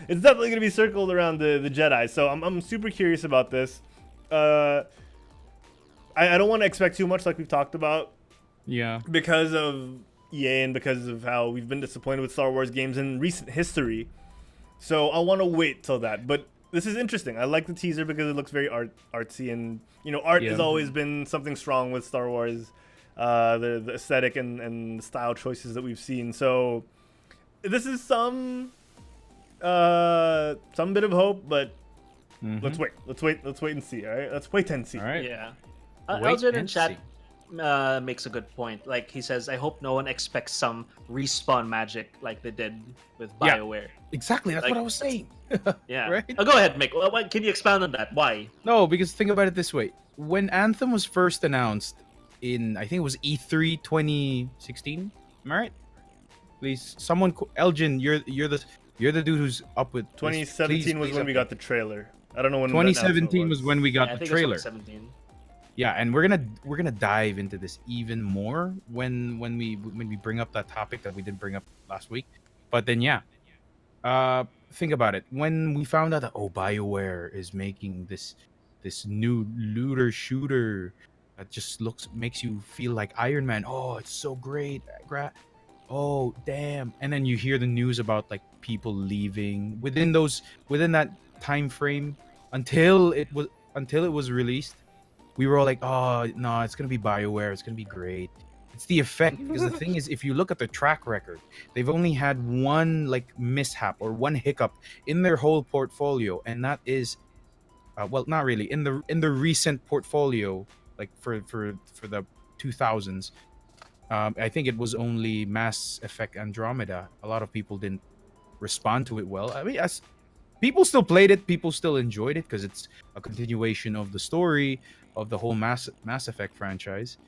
it's definitely gonna be circled around the Jedi. So I'm super curious about this. I don't want to expect too much, like we've talked about, Yeah. because of EA and because of how we've been disappointed with Star Wars games in recent history. So I want to wait till that. But this is interesting. I like the teaser because it looks very artsy, and you know, art has always been something strong with Star Wars. The aesthetic and style choices that we've seen. So this is some bit of hope, but let's wait and see. All right, let's wait and see. All right. Yeah. Wait Elgene in and chat see. makes a good point. Like he says, I hope no one expects some respawn magic like they did with Yeah. BioWare. Exactly. That's Like- what I was saying. Yeah. Right? Oh, go ahead, Mick. Can you expound on that? Why? No, because think about it this way. When Anthem was first announced in, I think it was E3 2016. Am I right? Please, someone, Elgin, you're the dude who's up with this. 2017 was Please when we update. got the trailer. I don't know when. 2017 was when we got Yeah, I the think trailer. It's 2017. Yeah, and we're gonna dive into this even more when we bring up that topic that we didn't bring up last week. But then think about it. When we found out that BioWare is making this new looter shooter that just makes you feel like Iron Man. Oh, it's so great. Oh, damn. And then you hear the news about like people leaving within that time frame until it was released. We were all like, oh, no, it's going to be BioWare. It's going to be great. It's the effect. Because the thing is, if you look at their track record, they've only had one like mishap or one hiccup in their whole portfolio. And that is, well, not really. In the recent portfolio, like for the 2000s, I think it was only Mass Effect Andromeda. A lot of people didn't respond to it well. I mean, as people still played it, people still enjoyed it because it's a continuation of the story of the whole Mass Effect franchise.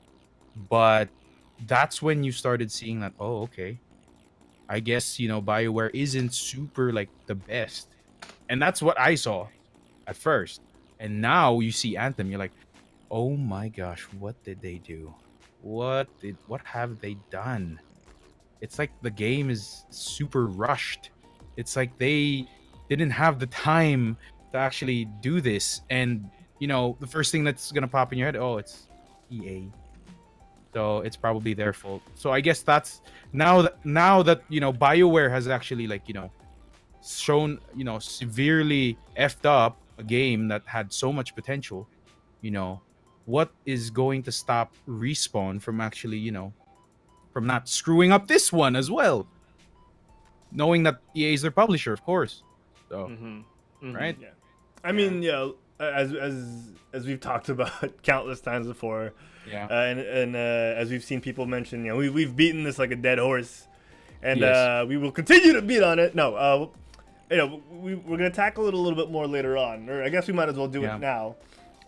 But that's when you started seeing that, oh, okay, I guess, BioWare isn't super like the best. And that's what I saw at first. And now you see Anthem, you're like, oh my gosh, what did they do? What have they done? It's like the game is super rushed. It's like they didn't have the time to actually do this. And, the first thing that's going to pop in your head, oh, it's EA. So it's probably their fault. So I guess that's now that BioWare has actually shown, severely effed up a game that had so much potential, what is going to stop Respawn from actually, from not screwing up this one as well? Knowing that EA is their publisher, of course. So, right? Yeah. I mean, as we've talked about countless times before, and as we've seen people mention, we've beaten this like a dead horse, and Yes. we will continue to beat on it. No, we're gonna tackle it a little bit more later on, or I guess we might as well do it now.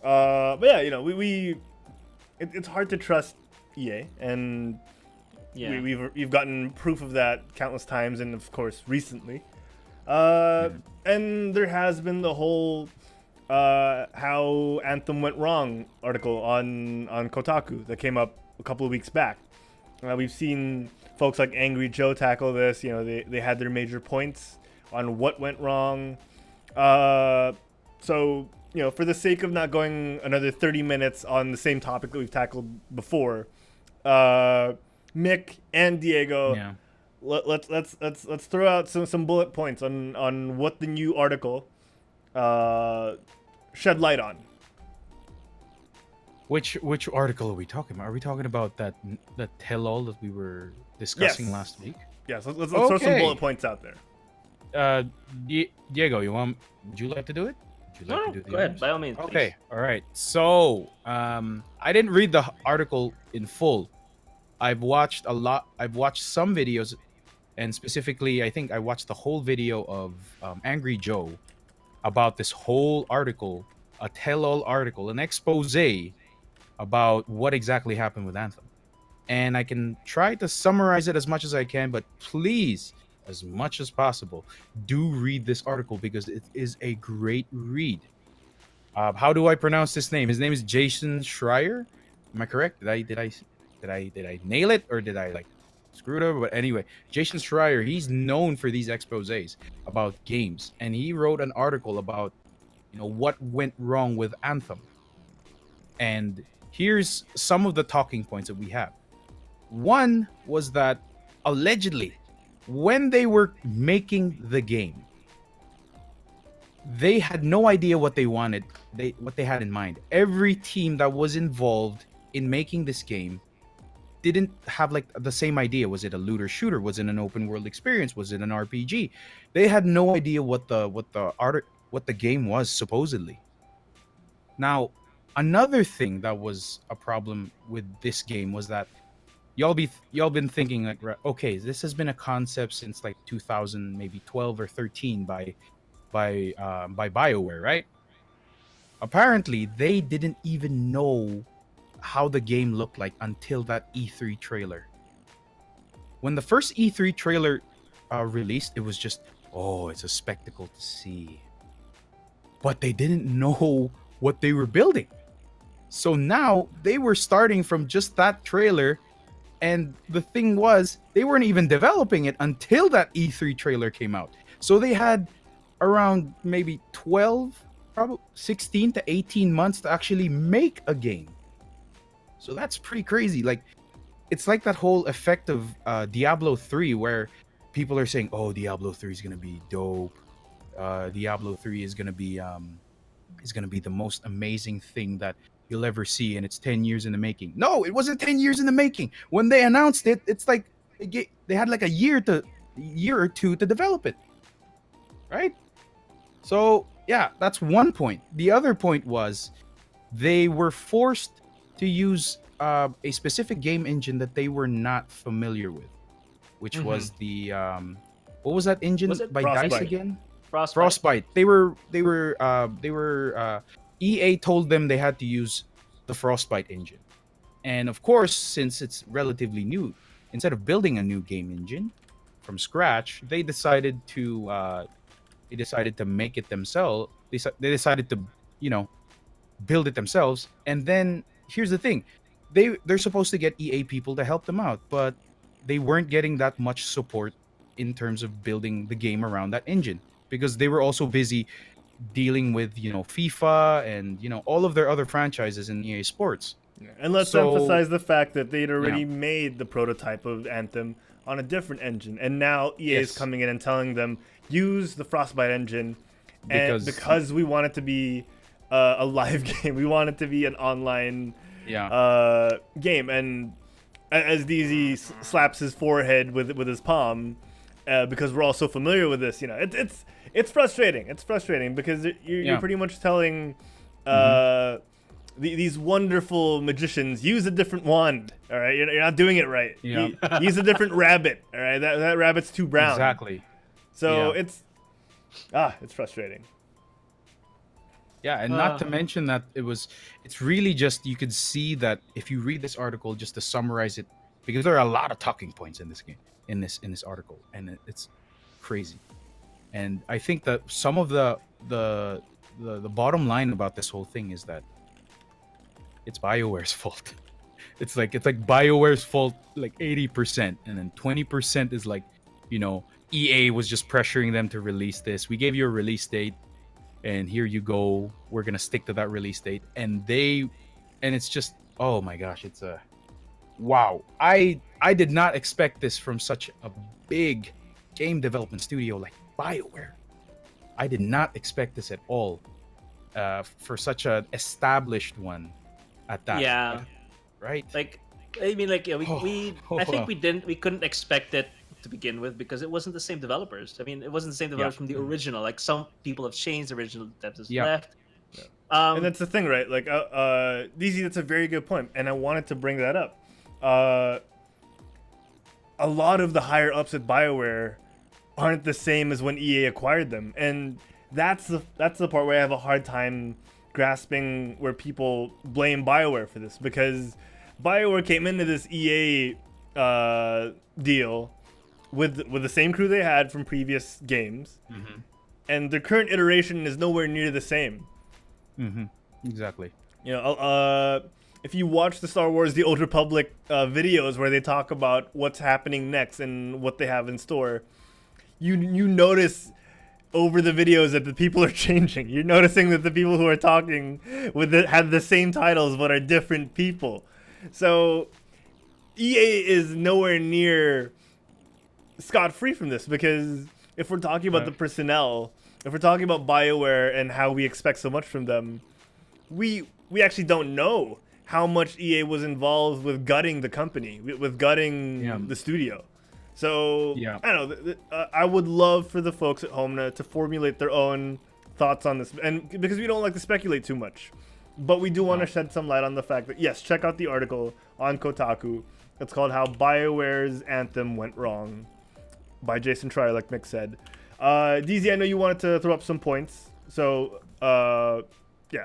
But yeah, it's hard to trust EA, and we've gotten proof of that countless times, and of course recently. And there has been the whole how Anthem went wrong article on Kotaku that came up a couple of weeks back. We've seen folks like Angry Joe tackle this. You know, they had their major points on what went wrong. So, you know, for the sake of not going another 30 minutes on the same topic that we've tackled before, Mick and Diego, Yeah. let's throw out some bullet points on what the new article shed light on. Which article are we talking about? Are we talking about that tell-all that we were discussing last week? Yes, let's throw some bullet points out there. Diego, would you like to do it? Would you like to do the go ahead, honors? by all means. Okay, Please. all right. So, I didn't read the article in full. I've watched some videos, and specifically, I think I watched the whole video of Angry Joe about this whole article, a tell-all article, an expose about what exactly happened with Anthem. And I can try to summarize it as much as I can, but please, as much as possible, do read this article because it is a great read. How do I pronounce this name? His name is Jason Schreier. Am I correct? Did I nail it, or did I like screw it over? But anyway, Jason Schreier, he's known for these exposés about games, and he wrote an article about, you know, what went wrong with Anthem. And here's some of the talking points that we have. One was that allegedly, when they were making the game, they had no idea what they wanted, what they had in mind. Every team that was involved in making this game didn't have like the same idea. Was it a looter shooter? Was it an open world experience? Was it an RPG? They had no idea what the game was supposedly. Now, another thing that was a problem with this game was that y'all been thinking like, okay, this has been a concept since like 2000, maybe 12 or 13 by BioWare, right? Apparently, they didn't even know how the game looked like until that E3 trailer. When the first E3 trailer released, it was just, oh, it's a spectacle to see. But they didn't know what they were building. So now they were starting from just that trailer, and the thing was, they weren't even developing it until that E3 trailer came out. So they had around maybe 12, probably 16 to 18 months to actually make a game. So that's pretty crazy. Like, it's like that whole effect of Diablo 3, where people are saying, oh, Diablo 3 is going to be dope. Diablo 3 is going to be the most amazing thing that you'll ever see, and it's 10 years in the making. No, it wasn't 10 years in the making. When they announced it, it's like they had like a year or two to develop it, right? So yeah, that's one point. The other point was they were forced to use a specific game engine that they were not familiar with, which was the what was that engine by Frostbite. DICE again? Frostbite. They were EA told them they had to use the Frostbite engine. And of course, since it's relatively new, instead of building a new game engine from scratch, they decided to make it themselves. They decided to, you know, build it themselves. And then here's the thing. They're supposed to get EA people to help them out, but they weren't getting that much support in terms of building the game around that engine, because they were also busy dealing with, you know, FIFA and, you know, all of their other franchises in EA Sports. And let's emphasize the fact that they'd already made the prototype of Anthem on a different engine, and now EA is coming in and telling them, use the Frostbite engine, and because we want it to be a live game, we want it to be an online game. And as DZ slaps his forehead with his palm, because we're all so familiar with this, you know, it's frustrating. It's frustrating because you're pretty much telling these wonderful magicians, use a different wand. All right, you're not doing it right. Yeah. Use a different rabbit. All right, that rabbit's too brown. Exactly. So it's frustrating. Yeah, and not to mention that it's really just, you could see that if you read this article, just to summarize it, because there are a lot of talking points in this game, in this article, and it's crazy. And I think that some of the bottom line about this whole thing is that it's BioWare's fault. It's like BioWare's fault like 80%, and then 20% is like, EA was just pressuring them to release this. We gave you a release date, and here you go. We're gonna stick to that release date, and it's just, oh my gosh, it's a wow. I did not expect this from such a big game development studio like BioWare. I did not expect this at all. For such an established one at that. Yeah. Right? Like, I mean, like, yeah, I think we couldn't expect it to begin with because it wasn't the same developers. I mean, it wasn't the same developers from the original. Like, some people have changed, the original devs left. And that's the thing, right? Like, DZ, that's a very good point, and I wanted to bring that up. A lot of the higher ups at BioWare aren't the same as when EA acquired them, and that's the part where I have a hard time grasping where people blame BioWare for this, because BioWare came into this EA deal with the same crew they had from previous games, and their current iteration is nowhere near the same. Exactly. If you watch the Star Wars The Old Republic videos where they talk about what's happening next and what they have in store, you notice over the videos that the people are changing. You're noticing that the people who are talking have the same titles but are different people. So EA is nowhere near scot-free from this, because if we're talking about the personnel, if we're talking about BioWare and how we expect so much from them, we actually don't know how much EA was involved with gutting the company, with gutting the studio. So, I don't know. I would love for the folks at home to formulate their own thoughts on this, and because we don't like to speculate too much. But we do want to shed some light on the fact that, yes, check out the article on Kotaku. It's called How BioWare's Anthem Went Wrong by Jason Schreier, like Mick said. DZ, I know you wanted to throw up some points. So, yeah.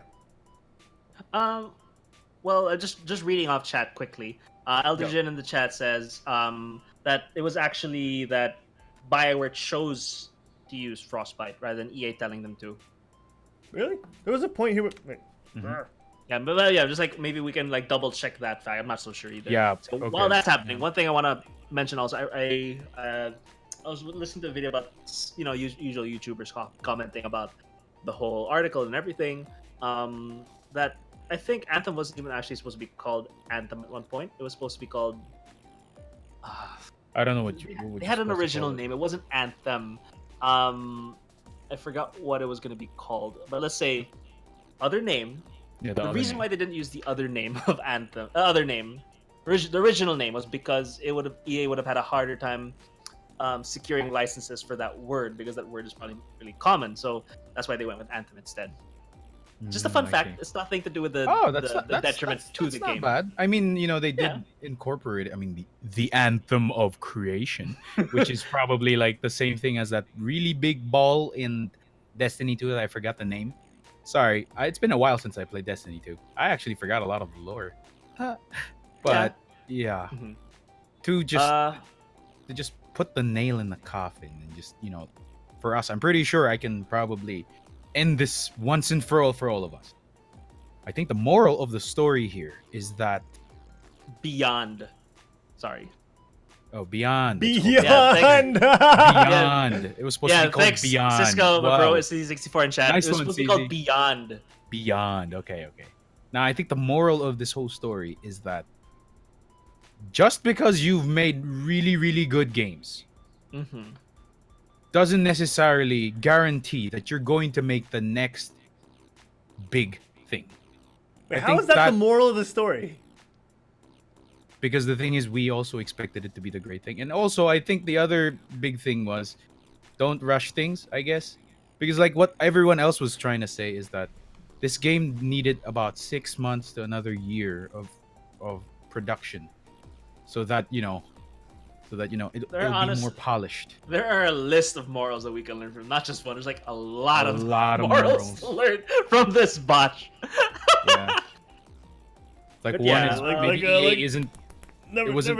Well, just reading off chat quickly. ElderDjinn in the chat says that it was actually that BioWare chose to use Frostbite rather than EA telling them to. Really? There was a point here. Wait. Yeah, but just like maybe we can like double check that fact. I'm not so sure either. Yeah. So while that's happening, one thing I want to mention also, I was listening to a video about usual YouTubers commenting about the whole article and everything. That I think Anthem wasn't even actually supposed to be called Anthem at one point. It was supposed to be called. I don't know what they had an original name. It wasn't Anthem. I forgot what it was going to be called. But let's say other name. Yeah, the reason why they didn't use the other name of Anthem, the original name, was because EA would have had a harder time securing licenses for that word, because that word is probably really common. So that's why they went with Anthem instead. Just a fun fact. It's nothing to do with the detriment to the game. Not bad. I mean, they did incorporate. I mean, the anthem of creation, which is probably like the same thing as that really big ball in Destiny 2 that I forgot the name. Sorry, it's been a while since I played Destiny 2. I actually forgot a lot of the lore. But to just put the nail in the coffin and just for us, I'm pretty sure I can probably end this once and for all of us. I think the moral of the story here is that beyond. Sorry. Oh, Beyond. Beyond. Beyond. It was supposed to be called Beyond. Cisco, bro, it's C64 in chat. Nice it was supposed to be called Beyond. Beyond. Okay. Now, I think the moral of this whole story is that just because you've made really, really good games doesn't necessarily guarantee that you're going to make the next big thing. Wait, how is that the moral of the story? Because the thing is, we also expected it to be the great thing. And also, I think the other big thing was, don't rush things, I guess. Because like what everyone else was trying to say is that this game needed about 6 months to another year of production. So that, it'll be more polished. There are a list of morals that we can learn from, not just one. There's like a lot of morals to learn from this botch. Yeah. Like one is maybe EA isn't. It wasn't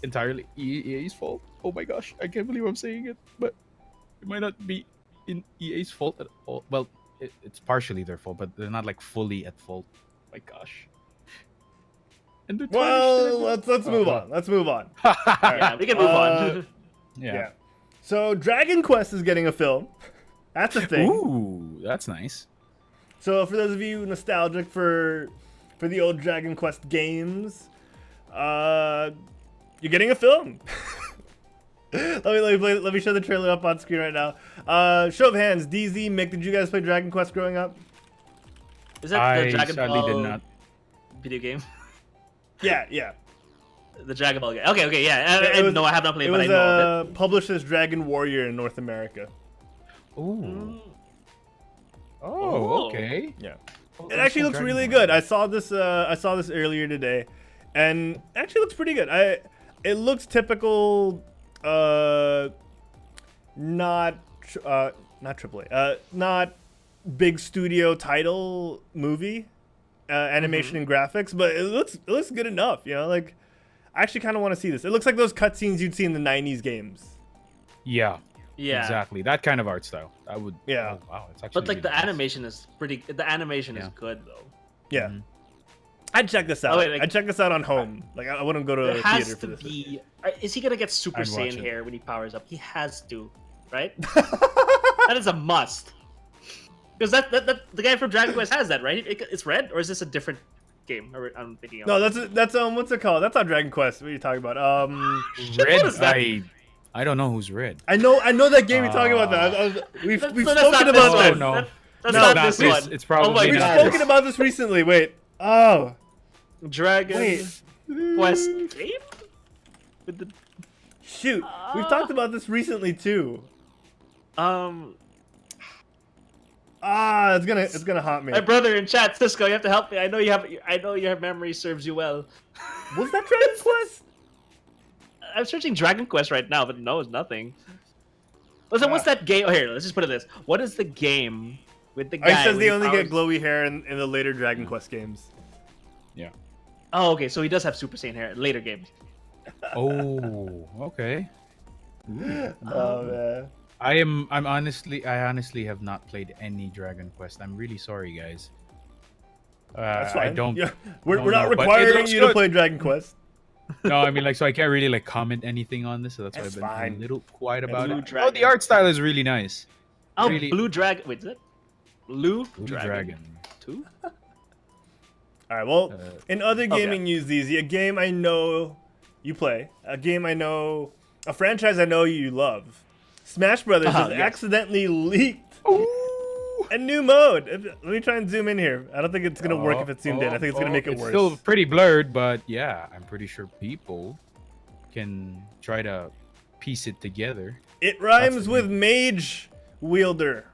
entirely EA's fault. Oh my gosh, I can't believe I'm saying it, but it might not be in EA's fault at all. Well, it's partially their fault, but they're not like fully at fault. My gosh. Well, let's move on. Let's move on. Yeah, we can move on. Yeah. So Dragon Quest is getting a film. That's a thing. Ooh, that's nice. So for those of you nostalgic for the old Dragon Quest games, you're getting a film. let me show the trailer up on screen right now. Show of hands, DZ, Mick, did you guys play Dragon Quest growing up? Is that the Dragon sadly Ball did not. video game? Yeah. The Dragon Ball game. Okay, yeah. I have not played, it but was, I know of it. published as Dragon Warrior in North America. Ooh. Oh, okay. Yeah. It actually looks really good. I saw this earlier today, and it actually looks pretty good. It looks typical, not AAA, not big studio title movie, animation and graphics, but it looks good enough. You know, like I actually kind of want to see this. It looks like those cutscenes you'd see in the '90s games. Yeah. Yeah. Exactly. That kind of art style. I would. Yeah. Oh, wow. It's actually. But like really the nice. animation is pretty. The animation is good though. Yeah. I'd check this out. Oh, wait, like- I'd check this out on home. Like I wouldn't go to a There has theater for to this. be. Is he gonna get Super I'd watch Saiyan it. hair when he powers up? He has to, right? That is a must. Because that the guy from Dragon Quest has that, right? It's red, or is this a different game? Or I'm thinking of. No, that's what's it called? That's not Dragon Quest. What are you talking about? Red. What is that? I don't know who's red. I know that game you're talking about. We've That's spoken not about this this. one. no. That's No, not not this this. one. It's probably oh my We've not God. spoken about this recently. Wait. Oh. Dragon Wait. Quest game. With the Shoot. We've talked about this recently too. It's gonna haunt me. my brother in chat, Cisco, you have to help me. I know your memory serves you well. Was that Dragon Quest? I'm searching Dragon Quest right now, but no, it's nothing. Listen, what's that game? Oh, here, let's just put it this. What is the game with the guy? It says when they he only powers- get glowy hair in the later Dragon Quest games. Yeah. Oh, okay, so he does have Super Saiyan hair in later games. Oh, okay. Oh man. I honestly have not played any Dragon Quest. I'm really sorry, guys. That's fine. I don't. Yeah. We're don't not know, but it requiring looks you to good. play Dragon Quest. No, I mean, like, so I can't really like comment anything on this, so that's why That's I've been fine. a little quiet about Blue it. Dragon. Oh, the art style is really nice. Oh, Really- Blue Dragon. Wait, is it Blue Blue Dragon Dragon. 2? All right. Well, in other okay. gaming news, Easy, a game I know you play, a franchise I know you love. Smash Brothers has yes. accidentally leaked a new mode. Let me try and zoom in here. I don't think it's gonna work if it's zoomed in. I think it's gonna make it it's worse. still pretty blurred, but yeah, I'm pretty sure people can try to piece it together. It rhymes That's with Mage Wielder.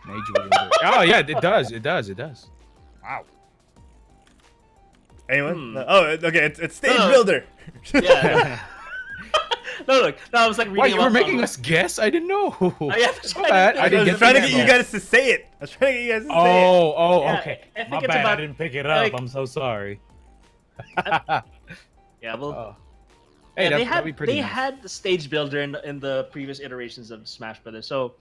Mage Wielder. Oh yeah, it does. It does. It does. Wow. Anyone? No. Oh, okay. It's Stage Builder. Yeah. No, look. No, I was like reading Why you were about making us guess? I didn't know. yeah, I didn't I was get trying to the get you memo. guys to say it. I was trying to get you guys to say it. Oh, Yeah, okay. I think My it's bad. about- I didn't pick it up. like- I'm so sorry. Yeah, well, Oh. Hey, yeah, that'd be pretty they nice. had the stage builder in the previous iterations of Smash Brothers. So,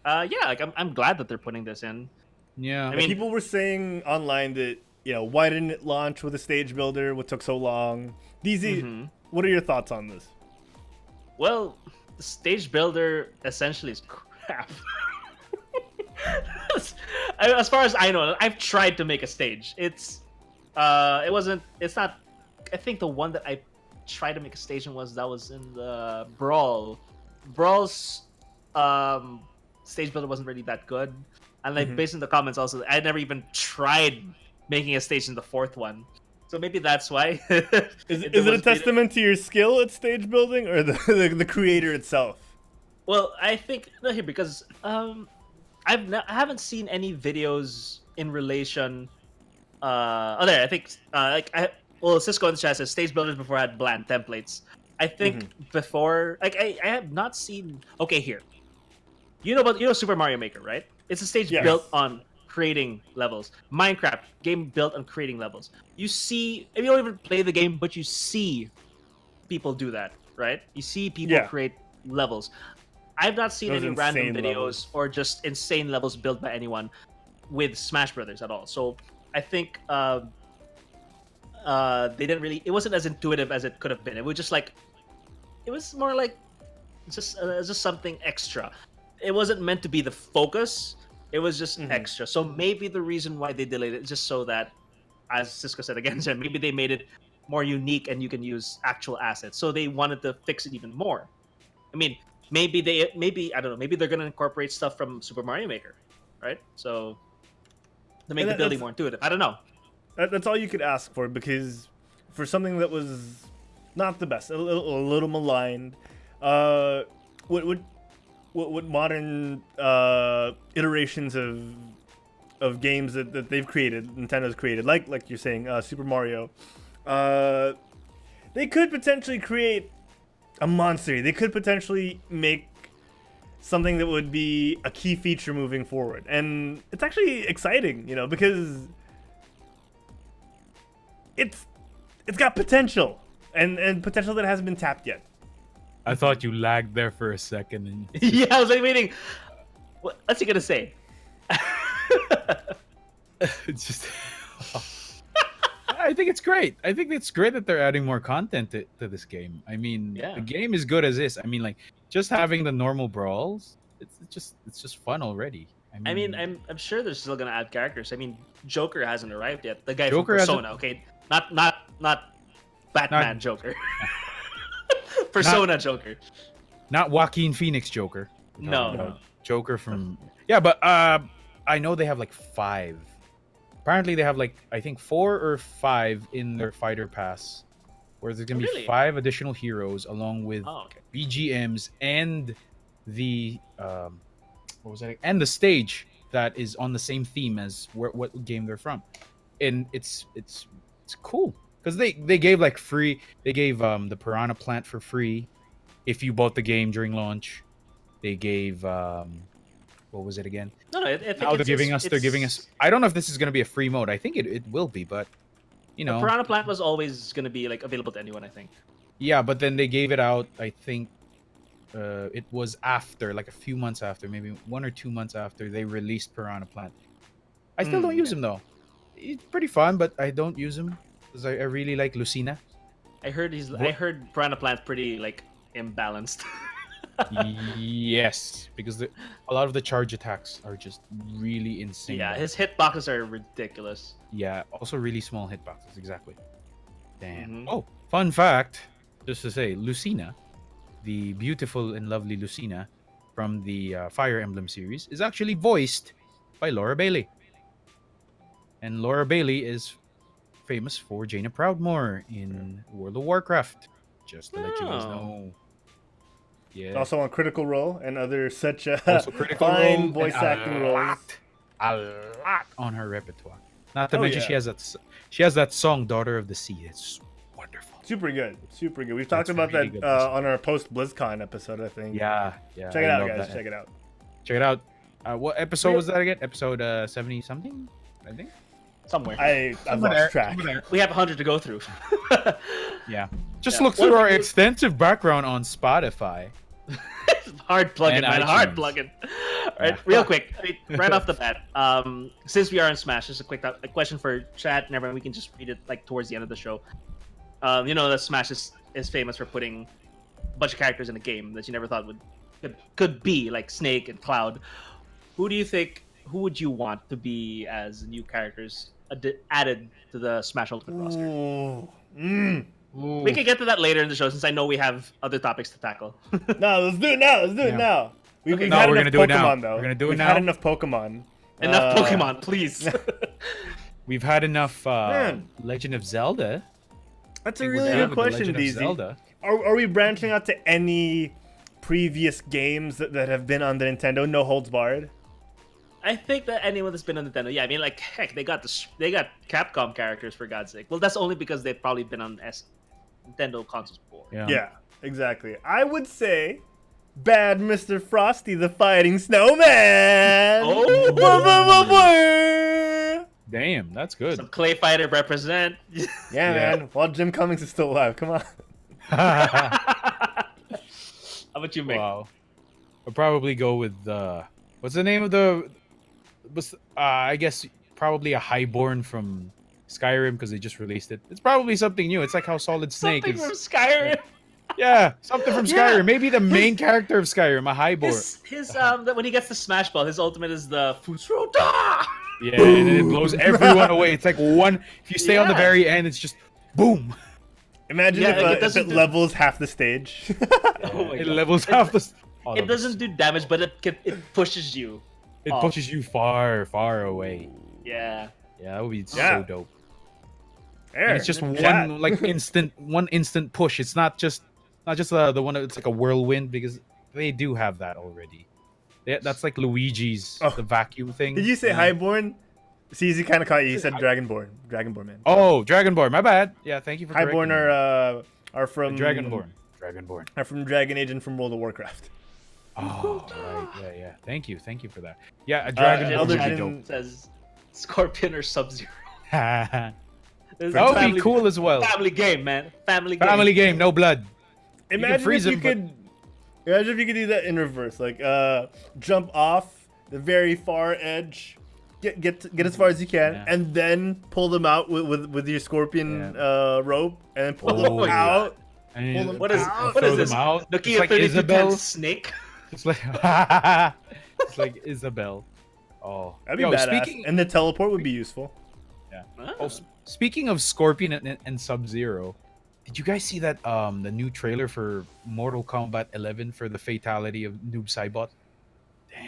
yeah, like I'm glad that they're putting this in. Yeah. I mean, People were saying online that, why didn't it launch with a Stage Builder? What took so long? DZ, what are your thoughts on this? Well, the stage builder essentially is crap. As far as I know, I've tried to make a stage. It's not. I think the one that I tried to make a stage in was in the Brawl. Brawl's stage builder wasn't really that good, and like based on the comments, also I never even tried making a stage in the fourth one. So maybe that's why. Is it a testament to your skill at stage building or the creator itself? Well, I think because I haven't seen any videos in relation. There I think Cisco in the chat says stage builders before had bland templates. I think before I have not seen. Okay, here, you know Super Mario Maker, right? It's a stage Yes. built on creating levels. Minecraft game built on creating levels. You see, if you don't even play the game, but you see people do that, right? You see people create levels. I've not seen Those any random insane videos levels. or just insane levels built by anyone with Smash Brothers at all. So I think they didn't really. It wasn't as intuitive as it could have been. It was just like, it was more like just something extra. It wasn't meant to be the focus. It was just extra. So maybe the reason why they delayed it is just so that, as Cisco said again, maybe they made it more unique and you can use actual assets. So they wanted to fix it even more. I mean, maybe I don't know. Maybe they're gonna incorporate stuff from Super Mario Maker, right? So to make the building more intuitive. I don't know. That's all you could ask for, because for something that was not the best, a little maligned, what modern iterations of games that they've created, Nintendo's created, like you're saying, Super Mario, they could potentially create a monster. They could potentially make something that would be a key feature moving forward, and it's actually exciting, because it's got potential and potential that hasn't been tapped yet. I thought you lagged there for a second. And Yeah, I was like waiting. What's he gonna say? It's just. I think it's great. I think it's great that they're adding more content to this game. I mean, the game is good as is. I mean, like, just having the normal brawls, it's just fun already. I mean, I'm sure they're still gonna add characters. I mean, Joker hasn't arrived yet. The guy Joker from Persona, okay, not Batman Joker. Persona Joker. Not Joaquin Phoenix Joker. No. Joker from but I know they have like 5. Apparently they have like, I think 4 or 5 in their fighter pass, where there's gonna be 5 additional heroes along with BGMs and the what was that? And the stage that is on the same theme as what game they're from, and it's cool because they gave like free. They gave the Piranha Plant for free if you bought the game during launch. They gave what was it again? No, they're giving us. I don't know if this is going to be a free mode. I think it will be, but you know, the Piranha Plant was always going to be like available to anyone, I think. Yeah, but then they gave it out. I think it was after, like a few months after, maybe 1 or 2 months after they released Piranha Plant. I still don't use him though. It's pretty fun, but I don't use him because I really like Lucina. I heard Piranha Plant's pretty like imbalanced. Yes, because a lot of the charge attacks are just really insane. Yeah, his hitboxes are ridiculous. Yeah, also really small hitboxes. Exactly. Damn. Oh, fun fact, just to say, Lucina, the beautiful and lovely Lucina from the Fire Emblem series, is actually voiced by Laura Bailey. And Laura Bailey is famous for Jaina Proudmoore in World of Warcraft. Just to let you guys know. Yeah. Also on Critical Role and other such fine voice acting roles. A lot on her repertoire. Not to mention she has that song "Daughter of the Sea." It's wonderful. Super good. We've talked about that on our post BlizzCon episode, I think. Yeah. Check it out, guys. Check it out. Check it out. What episode was that again? Episode 70 something, I think. Somewhere. I've lost track. We have 100 to go through. Yeah. Just look through our extensive background on Spotify. Hard plugin, man. Hard plugin. All right, real quick, right off the bat. Since we are on Smash, just a quick question for chat and everyone. We can just read it like towards the end of the show. You know that Smash is famous for putting a bunch of characters in a game that you never thought could be, like Snake and Cloud. Who would you want to be as new characters added to the Smash Ultimate roster? We can get to that later in the show since I know we have other topics to tackle. No, let's do it now. We're gonna do it now. We're gonna do it now. We've had enough Pokemon. Enough Pokemon, please. We've had enough Legend of Zelda. That's a really good question, DZ. Are we branching out to any previous games that have been on the Nintendo? No holds barred. I think that anyone that's been on Nintendo, yeah, I mean, like, heck, they got Capcom characters, for God's sake. Well, that's only because they've probably been on Nintendo consoles before. Yeah, exactly. I would say Bad Mr. Frosty the Fighting Snowman. Damn, that's good. Some Clay Fighter represent. Yeah, man. While Jim Cummings is still alive, come on. How about you, Mick? Wow. I'll probably go with what's the name of the? I guess probably a highborn from Skyrim because they just released it. It's probably something new. It's like how Solid Snake Something from is. Skyrim. Yeah, something from Yeah. Skyrim. Maybe the main character of Skyrim, a highborn. His when he gets the Smash Ball, his ultimate is the Futsrota. Yeah, and then it blows everyone away. It's like one. If you stay on the Yeah. very end, it's just boom. Imagine Yeah, if, like, it if doesn't it do- levels half the stage. Oh my It God. levels half the. Oh, It doesn't do damage, but it pushes you. It off. pushes you far away. Yeah. Yeah, that would be Yeah. so dope. There, And it's just chat. one like instant push. It's not just the one that's like a whirlwind because they do have that already. That's like Luigi's Oh. the vacuum thing. Did you say Yeah. Highborn? CZ kind of caught you. You said Dragonborn. Dragonborn, man. Oh, Dragonborn. My bad. Yeah, thank you for Highborn correcting me. are from Dragonborn. Are from Dragon Age and from World of Warcraft. Oh, right. Yeah. Thank you for that. Yeah, a Dragonborn would be ElderDjinn- dope. Says Scorpion or Sub-Zero. That This is would be family- cool as well. Family game, man. Family game. Family game, no blood. Imagine freeze if you him, but- could. Imagine if you could do that in reverse, like jump off the very far edge, get as far as you can, Yeah. and then pull them out with your scorpion rope, and pull Oh, them my out. And Hold on. What is Ow. what throw is this? them out. Nokia It's like 3210 Isabel. snake. It's like it's like Isabel. Oh, That'd be Yo, badass. Speaking, And the teleport would be useful. speaking of Scorpion and Sub-Zero, did you guys see that the new trailer for Mortal Kombat 11 for the fatality of Noob Saibot?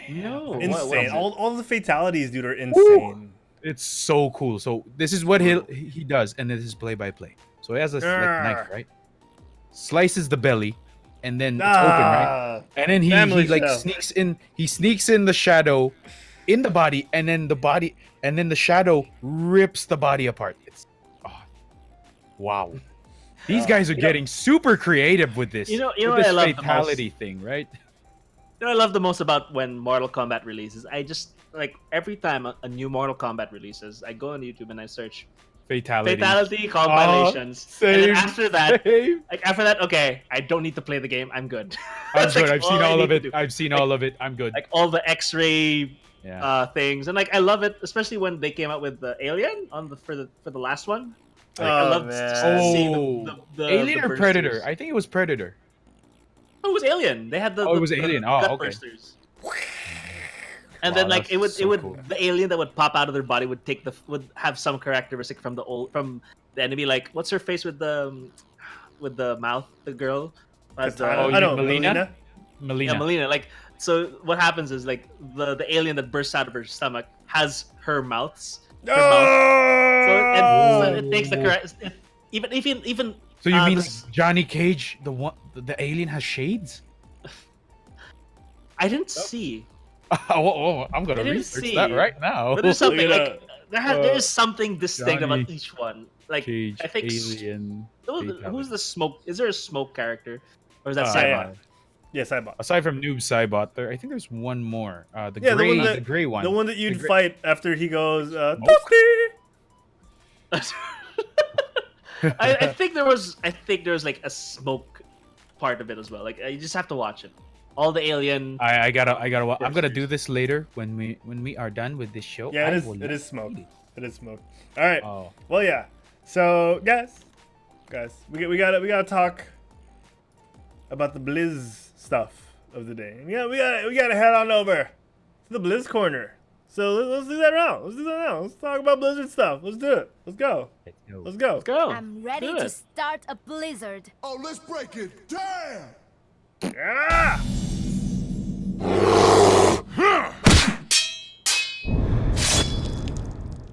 No. Insane. What is it? All the fatalities, dude, are insane. It's so cool. So this is what he does, and this is play by play. So he has a like, knife, right? Slices the belly, and then it's open, right? Ah, And then he Family like show. sneaks in. He sneaks in the shadow, in the body, and then the shadow rips the body apart. It's wow. These guys are getting super creative with this. You know with what this I love the fatality thing, right? You know what I love the most about when Mortal Kombat releases? I just like every time a new Mortal Kombat releases, I go on YouTube and I search fatality compilations, and then after that, okay, I don't need to play the game. I'm good. I'm That's, good. like, I've seen I all need of to it. do. I've seen all of it. I'm good. Like all the X-ray Yeah. things, and like I love it, especially when they came out with the Alien for the last one. Like, I Oh, love man. seeing the Alien the or Predator? bursters. I think it was Predator. Oh, it was Alien. They had the Oh, it was the Alien. Oh, gut okay. bursters. And Wow, then like that's it would so cool. the alien that would pop out of their body would have some characteristic from the enemy, like what's her face with the mouth, the girl has the Katana. Oh, you I know, Melina? yeah, Melina. Like, so what happens is like the alien that bursts out of her stomach has her mouths. Her mouth. So it takes the correct. Even. So you mean this- like Johnny Cage, the alien has shades? I didn't see, I'm gonna I didn't research see. that right now. but there's something Look at like there is something distinct Johnny about each one. Like Cage, I think alien. who's the smoke? Is there a smoke character, or is that Uh, Cybot? Yes, I bought. Aside from Noob Saibot, I think there's one more. The Yeah, gray, the gray one. The one that you'd The gray- fight after he goes, Smoke? Toasty! I think there was like a smoke part of it as well. Like you just have to watch it. All the alien. I gotta. I'm gonna Bursters. do this later when we are done with this show. Yeah, I it is. will It not is smoke. play. It is smoke. All right. Oh, Well, yeah. So, guys, we gotta talk about the Blizz stuff of the day. We gotta head on over to the Blizz corner. So let's do that now. Let's talk about Blizzard stuff. Let's do it. Let's go. let's go. Let's go. I'm ready Do to it. start a blizzard. Oh, let's break it down! Yeah.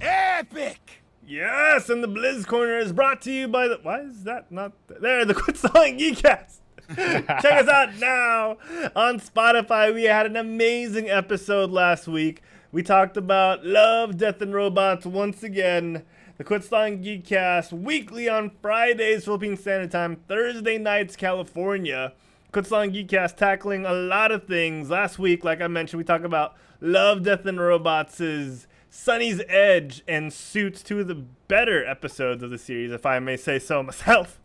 Epic! Yes, and the Blizz corner is brought to you by the. Why is that not there? The Quit Stalling Geekcast. Check us out now on Spotify. We had an amazing episode last week. We talked about love, death, and robots once again. The Quit Stalling Geekcast weekly on Fridays, Philippine Standard Time, Thursday nights, California. Quit Stalling Geekcast tackling a lot of things. Last week, like I mentioned, we talked about love, death, and robots' Sunny's Edge and Suits, two of the better episodes of the series, if I may say so myself.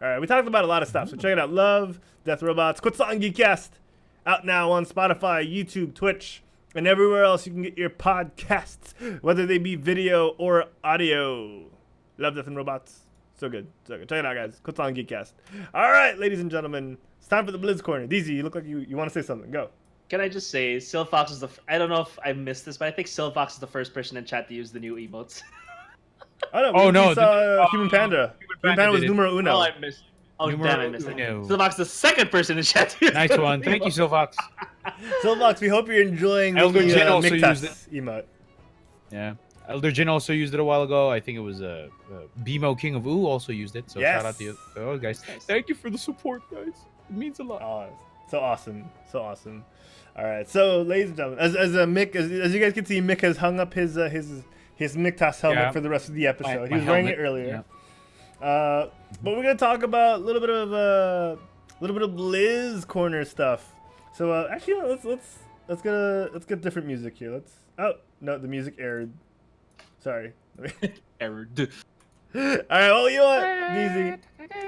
All right, we talked about a lot of stuff, so check it out. Love, Death Robots, Quit Stalling Geekcast, out now on Spotify, YouTube, Twitch, and everywhere else you can get your podcasts, whether they be video or audio. Love, Death, and Robots. So good. So good. Check it out, guys. Kotan Geekcast. All right, ladies and gentlemen. It's time for the Blizz Corner. DZ, you look like you want to say something. Go. Can I just say, Silfox is I don't know if I missed this, but I think Silfox is the first person in chat to use the new emotes. Oh, no. We saw Human Panda. Human Panda was numero uno. Oh, I missed. Oh, damn, I missed it. Uno. Silfox is the second person in chat to use Nice one. Thank you, Silfox. Silfox, we hope you're enjoying the ElderDjinn also Mictas used it. emote. Yeah. ElderDjinn also used it a while ago. I think it was BMO King of Ooh also used it. So Yes. shout out to you. Oh, guys. Thank you for the support, guys. It means a lot. Oh, so awesome. So awesome. All right. So, ladies and gentlemen, as you guys can see, Mick has hung up his Mictas helmet for the rest of the episode. He was wearing it earlier. Yeah. But we're gonna talk about a little bit of Blizz Corner stuff. So actually, let's get different music here. Oh no, the music errored. Sorry. Error. All right. Well, you know what,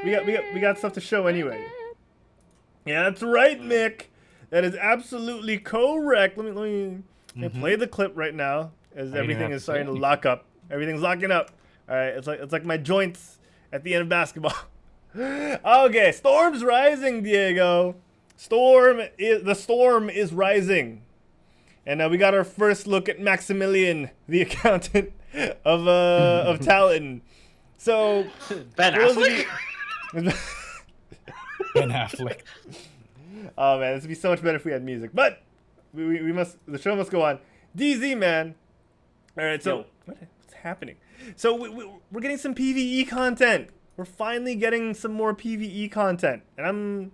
DZ, we got stuff to show anyway. Yeah, that's right, Mick. That is absolutely correct. Let me play the clip right now as everything is starting to lock up. Everything's locking up. All right, it's like my joints at the end of basketball. Okay, storm's rising, Diego. The storm is rising, and we got our first look at Maximilian, the accountant of Talon. So Ben Affleck? Ben Affleck. Oh man, this would be so much better if we had music. But we must. The show must go on. DZ, man. All right. So what's happening? So we're getting some PVE content. We're finally getting some more PVE content, and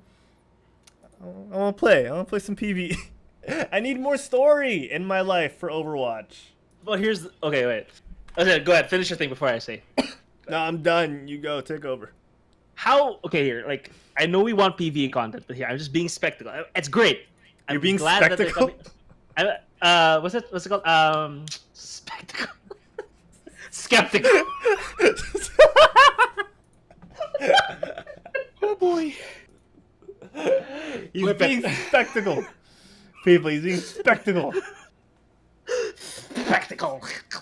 I want to play. I want to play some PVE. I need more story in my life for Overwatch. Well, okay, wait. Okay, go ahead. Finish your thing before I say. No, I'm done. You go. Take over. Okay, like, I know we want PvE content, but here, I'm just being spectacle. It's great. You're being spectacle? What's it called? Spectacle. Skeptical. Oh boy. He's being spectacle. People, he's being spectacle. Spectacle.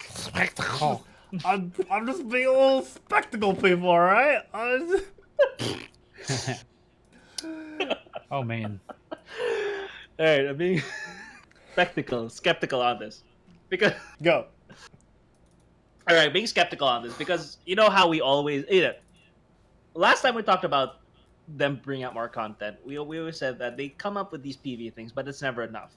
Spectacle. I'm just being a little spectacle, people, alright? Oh man. Alright, I'm being skeptical on this. Because Go. Alright, being skeptical on this because you know how we always last time we talked about them bringing out more content, we always said that they come up with these PvE things, but it's never enough.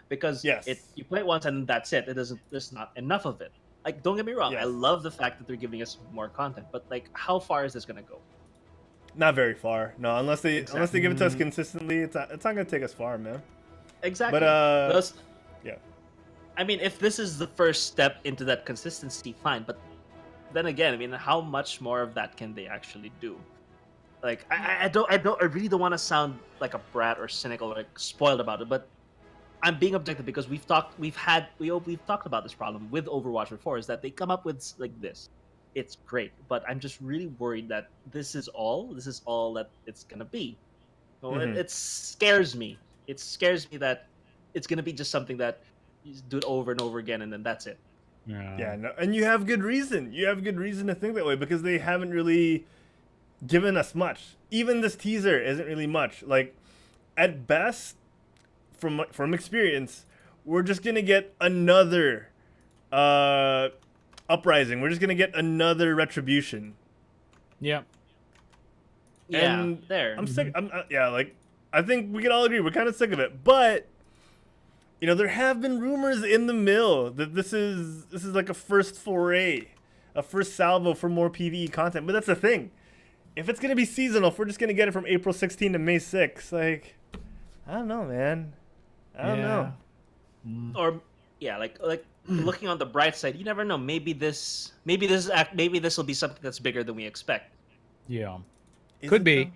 Because you play it once and that's it. There's not enough of it. Like, don't get me wrong, I love the fact that they're giving us more content, but like, how far is this gonna go? Not very far. No, unless they give it to us consistently, it's not gonna take us far, man. Exactly. But yeah. I mean, if this is the first step into that consistency, fine. But then again, I mean, how much more of that can they actually do? Like, I really don't want to sound like a brat or cynical or like spoiled about it, but I'm being objective because we've talked about this problem with Overwatch before, is that they come up with like this. It's great, but I'm just really worried that this is all that it's gonna be. So it scares me. It scares me that it's gonna be just something that you just do it over and over again, and then that's it. Yeah, no, and you have good reason. You have good reason to think that way because they haven't really given us much. Even this teaser isn't really much. Like, at best, from experience, we're just gonna get another uprising. We're just gonna get another retribution. Yeah. And there. I'm sick. I think we can all agree we're kind of sick of it. But you know, there have been rumors in the mill that this is like a first foray, a first salvo for more PvE content. But that's the thing. If it's gonna be seasonal, if we're just gonna get it from April 16 to May 6, like, I don't know, man. I don't know. Or like looking on the bright side, you never know. Maybe this will be something that's bigger than we expect. Yeah. Could be.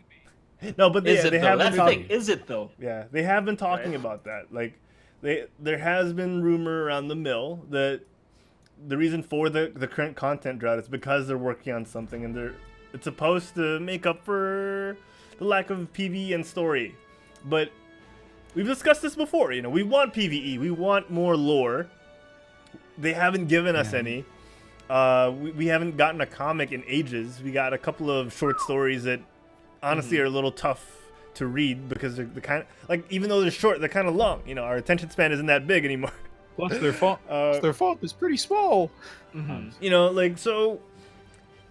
No, but they have That's the thing. Is it though? Yeah, they have been talking about that. Like, there has been rumor around the mill that the reason for the current content drought is because they're working on something and it's supposed to make up for the lack of PvE and story. But we've discussed this before. You know, we want PvE. We want more lore. They haven't given us any. we haven't gotten a comic in ages. We got a couple of short stories that honestly are a little tough to read because they're the kind of, like, even though they're short, they're kind of long. You know, our attention span isn't that big anymore. Plus their font is pretty small. You know, like, so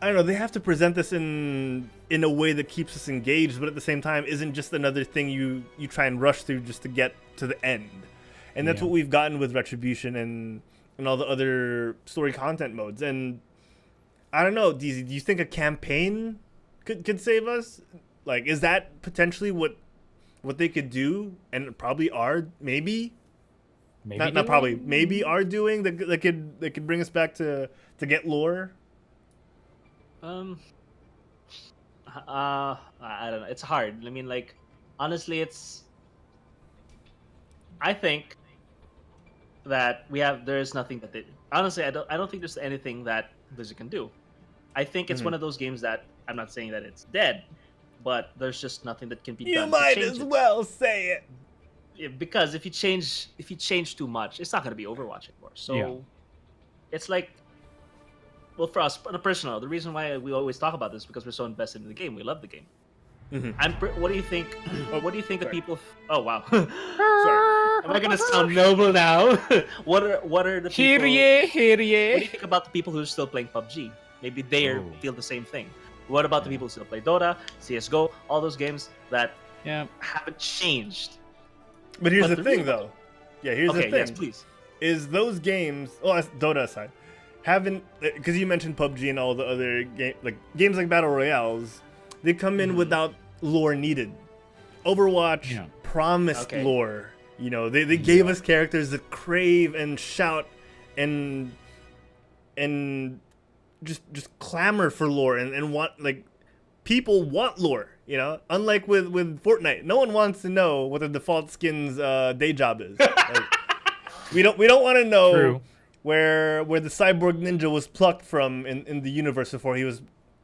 I don't know, they have to present this in a way that keeps us engaged, but at the same time isn't just another thing you try and rush through just to get to the end. And that's what we've gotten with Retribution and all the other story content modes. And I don't know, DZ, do you think a campaign could save us? Like, is that potentially what they could do, and probably are, maybe not probably, maybe are doing that could bring us back to get lore? I don't know. It's hard. I mean, like, honestly, I think that there's nothing that honestly, I don't think there's anything that Blizzard can do. I think it's one of those games that, I'm not saying that it's dead, but there's just nothing that can be done. You might as well say it. Yeah, because if you change too much, it's not going to be Overwatch anymore. So it's like, well, for us, on a personal, the reason why we always talk about this is because we're so invested in the game. We love the game. What do you think? What do you think the people? Oh wow! Sorry, am I gonna sound noble now? What are the people? What do you think about the people who are still playing PUBG? Maybe they feel the same thing. What about the people who still play Dota, CS:GO, all those games that haven't changed? But here's the thing, though. Yeah, here's the thing. Yes, please. Is those games? Oh, Dota aside, haven't, because you mentioned PUBG and all the other games like Battle Royales, they come in without lore needed. Overwatch promised lore. You know, they gave us characters that crave and shout and just clamor for lore and want, like, people want lore. You know, unlike with Fortnite, no one wants to know what the default skin's day job is. Like, we don't want to know where the cyborg ninja was plucked from in the universe before he was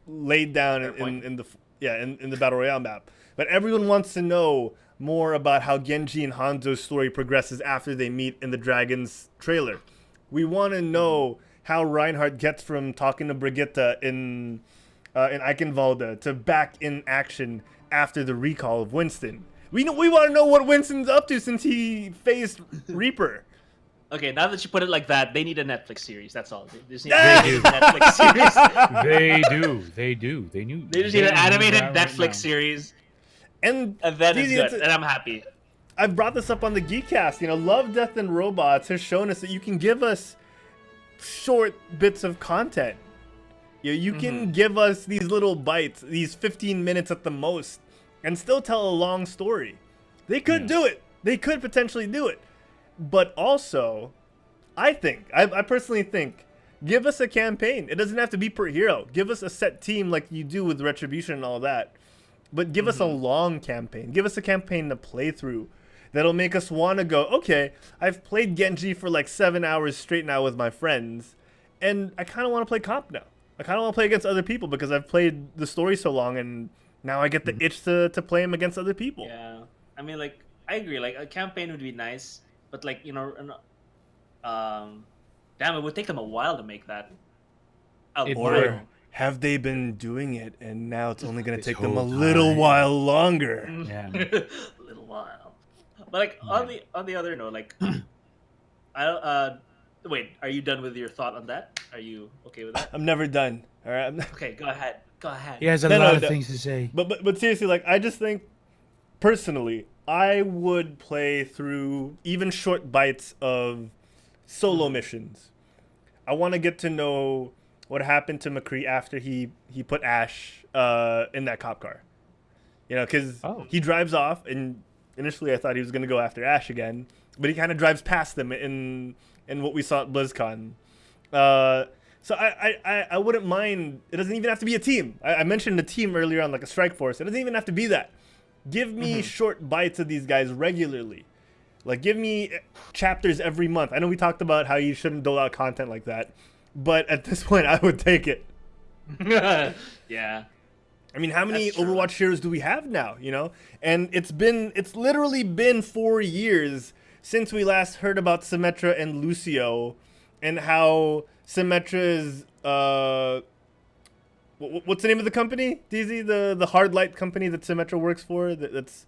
laid down in the Battle Royale map. But everyone wants to know more about how Genji and Hanzo's story progresses after they meet in the Dragons trailer. We want to know how Reinhardt gets from talking to Brigitte in Eichenwalde to back in action after the recall of Winston. We want to know what Winston's up to since he faced Reaper. Okay, now that you put it like that, they need a Netflix series. That's all. They just need a Netflix series. They do. They just need an animated Netflix series. And then it's good. And I'm happy. I've brought this up on the Geekcast. You know, Love, Death, and Robots has shown us that you can give us short bits of content. You can give us these little bites, these 15 minutes at the most, and still tell a long story. They could do it. They could potentially do it. But also, I personally think, give us a campaign. It doesn't have to be per hero. Give us a set team like you do with Retribution and all that. But give us a long campaign. Give us a campaign to play through that'll make us want to go, okay, I've played Genji for like 7 hours straight now with my friends, and I kind of want to play comp now. I kind of want to play against other people because I've played the story so long, and now I get the itch to play them against other people. Yeah, I mean, like, I agree. Like, a campaign would be nice, but, like, you know, damn, it would take them a while to make that. Or have they been doing it, and now it's only going to take them a little while longer? Yeah, a little while. But, like, on the other note, like, wait, are you done with your thought on that? Are you okay with that? I'm never done. All right. Okay, go ahead. He has a lot of things to say. But seriously, like, I just think, personally, I would play through even short bites of solo missions. I want to get to know what happened to McCree after he put Ash in that cop car. You know, because he drives off, and initially I thought he was going to go after Ash again, but he kind of drives past them in what we saw at BlizzCon. So I wouldn't mind. It doesn't even have to be a team. I mentioned a team earlier on, like a strike force. It doesn't even have to be that. Give me short bites of these guys regularly. Like, give me chapters every month. I know we talked about how you shouldn't dole out content like that, but at this point, I would take it. Yeah. I mean, how many Overwatch heroes do we have now, you know? And it's literally been 4 years since we last heard about Symmetra and Lucio, and how Symmetra's what's the name of the company? DZ, the hard light company that Symmetra works for. That's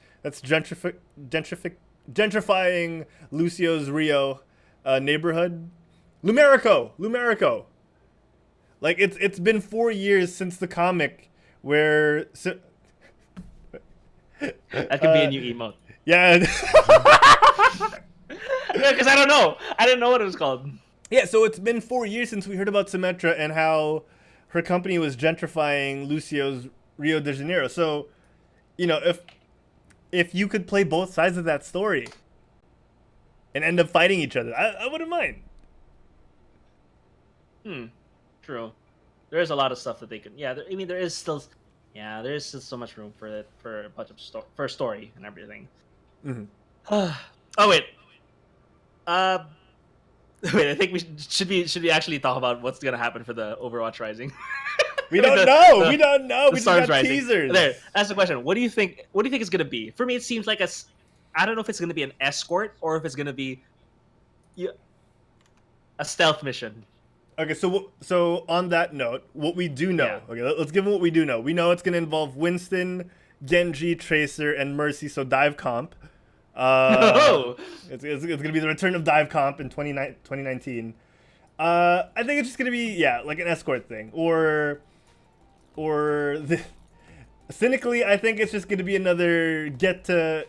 gentrifying Lucio's Rio neighborhood. Lumerico. Like it's been 4 years since the comic where. That could be a new emote. Yeah. Yeah, because I don't know. I didn't know what it was called. Yeah, so it's been 4 years since we heard about Symmetra and how her company was gentrifying Lucio's Rio de Janeiro. So, you know, if you could play both sides of that story and end up fighting each other, I wouldn't mind. True. There is a lot of stuff that they can. Yeah, there is still. Yeah, there is still so much room for it for a bunch of for a story and everything. Mm-hmm. Oh wait. Wait, I think we should we actually talk about what's gonna happen for the Overwatch Rising? We don't know. We don't know. We just got Rising. teasers. There. That's the question. What do you think? What do you think it's gonna be? For me, it seems like I don't know if it's gonna be an escort or if it's gonna be a stealth mission. Okay, so on that note, what we do know. Yeah. Okay, let's give them what we do know. We know it's gonna involve Winston, Genji, Tracer, and Mercy. So dive comp. It's gonna be the return of dive comp in 2019. I think it's just gonna be like an escort thing, or cynically, I think it's just gonna be another get to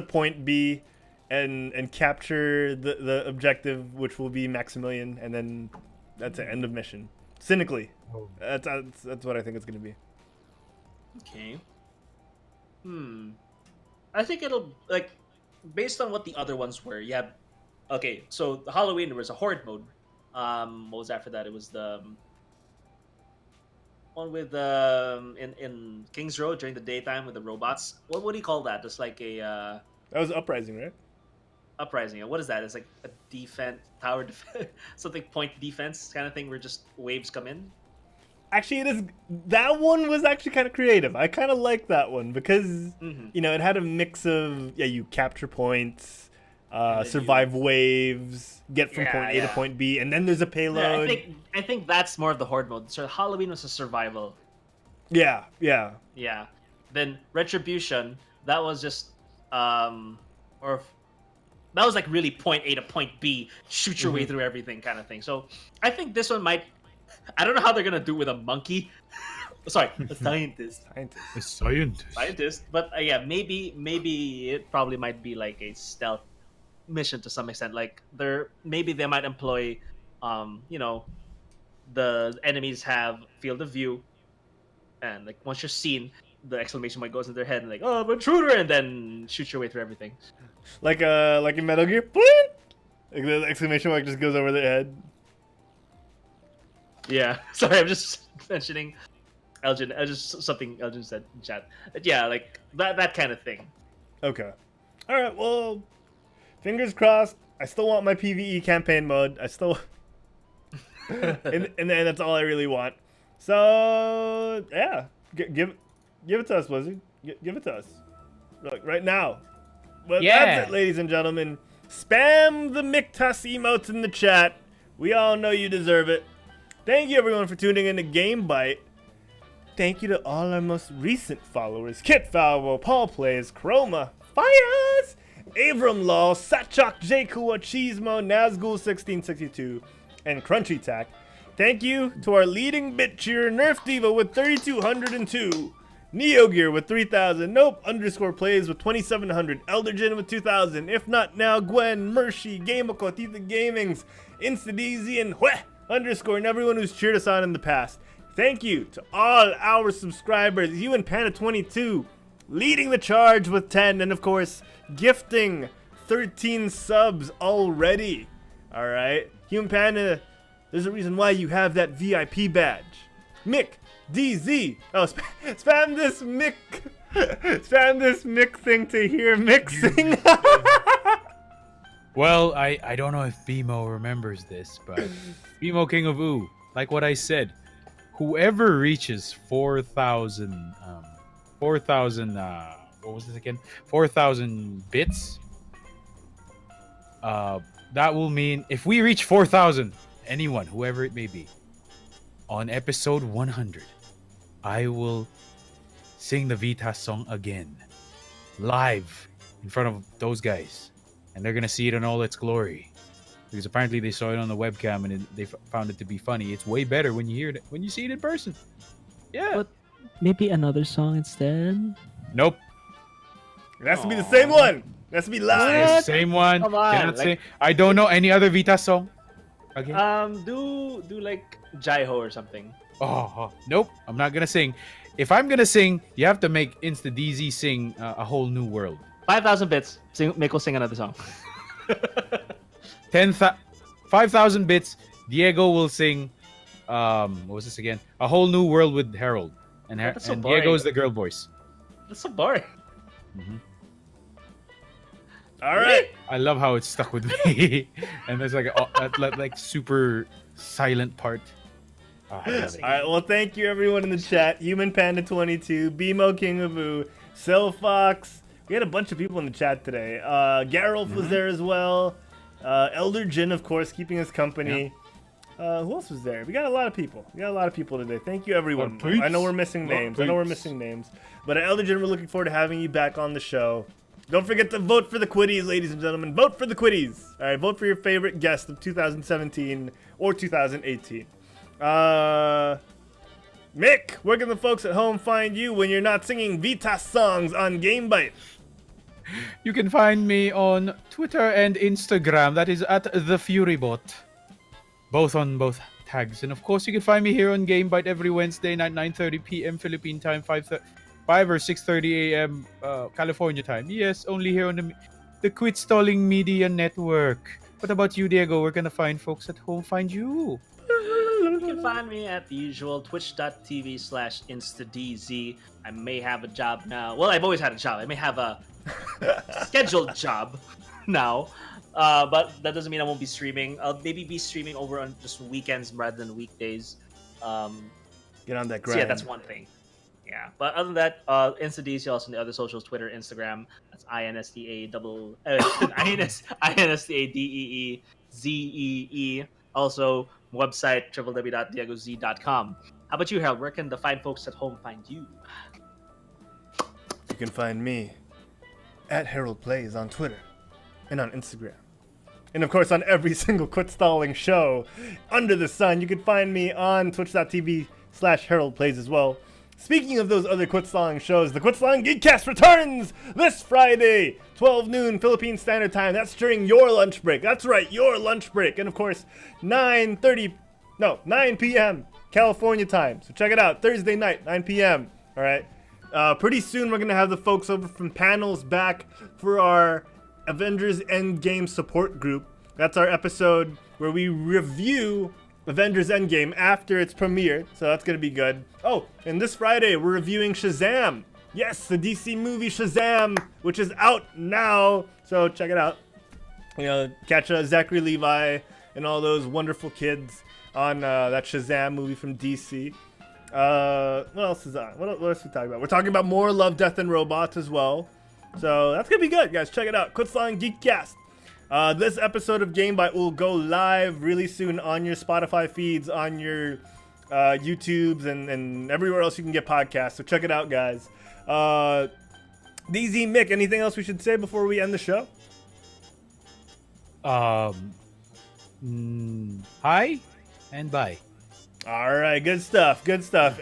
point B, and capture the objective, which will be Maximilian, and then that's the end of mission. Cynically, that's what I think it's gonna be. Okay. I think it'll based on what the other ones were. Yeah. Okay. So the Halloween there was a horde mode. What was after that? It was the one with in Kings Road during the daytime with the robots. What do you call that? Just like a that was Uprising, right? Uprising. What is that? It's like a tower defense, something point defense kind of thing where just waves come in. Actually, it is. That one was actually kind of creative. I kind of like that one because it had a mix of you capture points, survive waves, get from point A to point B, and then there's a payload. Yeah, I think that's more of the horde mode. So Halloween was a survival. Yeah. Then Retribution, that was just that was like really point A to point B, shoot your way through everything kind of thing. So I think this one might. I don't know how they're gonna do with a monkey. Sorry, a scientist. A scientist. But maybe it probably might be like a stealth mission to some extent. Like maybe they might employ, the enemies have field of view, and like once you're seen, the exclamation mark goes in their head and like, oh, intruder, and then shoot your way through everything. Like in Metal Gear, like the exclamation mark just goes over their head. Yeah, sorry, I'm just mentioning Elgene. Just something Elgene said in chat. But yeah, like that kind of thing. Okay. All right. Well, fingers crossed. I still want my PvE campaign mode. I still, and that's all I really want. So yeah, give it to us, Blizzard. Give it to us. Look, right now. But that's it, ladies and gentlemen. Spam the Mictus emotes in the chat. We all know you deserve it. Thank you, everyone, for tuning in to GameByte. Thank you to all our most recent followers. Kit Falvo, Paul Plays, Chroma, Fires, Avram Law, Satchok, Jakua, Cheesemo, Nazgul1662, and Crunchy Tack. Thank you to our leading bit cheer, Nerf Diva with 3,202, Neo Gear with 3,000, Nope _plays with 2,700, ElderDjinn with 2,000, If Not Now, Gwen, Mershi, Gameko, Tita Gamings, InstaDZ, and Hweh _ and everyone who's cheered us on in the past. Thank you to all our subscribers. You and Panda22 leading the charge with 10, and of course gifting 13 subs already. All right, Human Panda, there's a reason why you have that VIP badge. Mick DZ, spam this Mick, spam this Mick thing to hear Mick sing. Well, I don't know if BMO remembers this, but BMO King of Ooh, like what I said, whoever reaches 4,000, what was this again? 4,000 bits. That will mean if we reach 4,000, anyone, whoever it may be, on episode 100, I will sing the Vita song again, live in front of those guys, and they're gonna see it in all its glory. Because apparently they saw it on the webcam and they found it to be funny. It's way better when you hear it, when you see it in person. Yeah. But maybe another song instead. Nope. It has to be the same one. It has to be live. It's the same one. Come on, Cannot like- say. I don't know any other Vita song. Okay. Do like Jaiho or something. Nope. I'm not gonna sing. If I'm gonna sing, you have to make InstaDZ sing A Whole New World. 5,000 bits. Mick will sing another song. 5,000 bits. Diego will sing. What was this again? A Whole New World with Herald, and, That's so and boring. Diego is the girl voice. That's so boring. All right. I love how it's stuck with me, and there's like like super silent part. Oh, I love it. All right. Well, thank you everyone in the chat. Human Panda 22, BMO King of Boo, Fox. We had a bunch of people in the chat today. Geralt was there as well. ElderDjinn, of course, keeping us company. Who else was there? We got a lot of people. Today. Thank you, everyone. I know we're missing names. But ElderDjinn, we're looking forward to having you back on the show. Don't forget to vote for the Quiddies, ladies and gentlemen. Vote for the Quiddies. All right, vote for your favorite guest of 2017 or 2018. Mick, where can the folks at home find you when you're not singing Vita songs on GameByte? You can find me on Twitter and Instagram. That is at TheFuryBot. Both on both tags. And of course, you can find me here on GameByte every Wednesday night, 9:30 p.m. Philippine time, 5 or 6:30 a.m. California time. Yes, only here on the Quit Stalling Media Network. What about you, Diego? Where can the fine folks at home find you? You can find me at the usual twitch.tv/InstaDZ. I may have a job now. Well, I've always had a job. I may have a scheduled job now. But that doesn't mean I won't be streaming. I'll maybe be streaming over on just weekends rather than weekdays. Get on that So grind. yeah, that's one thing. Yeah, but other than that, InstaDZ also on the other socials, Twitter, Instagram. That's InstaDeezee. Also, website www.diegozee.com. How about you, Harold? Where can the fine folks at home find you? You can find me at Herald Plays on Twitter and on Instagram. And of course, on every single Quit Stalling show under the sun, you can find me on twitch.tv/Herald Plays as well. Speaking of those other Quit Stalling shows, the Quit Stalling Geekcast returns this Friday, 12 noon Philippine Standard Time. That's during your lunch break. That's right, your lunch break. And of course, 9 p.m. California time. So check it out, Thursday night, 9 p.m. All right. Pretty soon, we're going to have the folks over from Panels back for our Avengers Endgame support group. That's our episode where we review Avengers Endgame after its premiere, so that's gonna be good. Oh, and this Friday we're reviewing Shazam. Yes, the DC movie Shazam, which is out now, so check it out. You know, catch Zachary Levi and all those wonderful kids on that Shazam movie from DC. What else is on? What else are we talking about? We're talking about more Love, Death, and Robots as well. So that's gonna be good, guys. Check it out. Quit Stalling Geekcast. This episode of GameByte will go live really soon on your Spotify feeds, on your YouTubes, and everywhere else you can get podcasts. So check it out, guys. DZ, Mick, anything else we should say before we end the show? Hi and bye. All right, good stuff.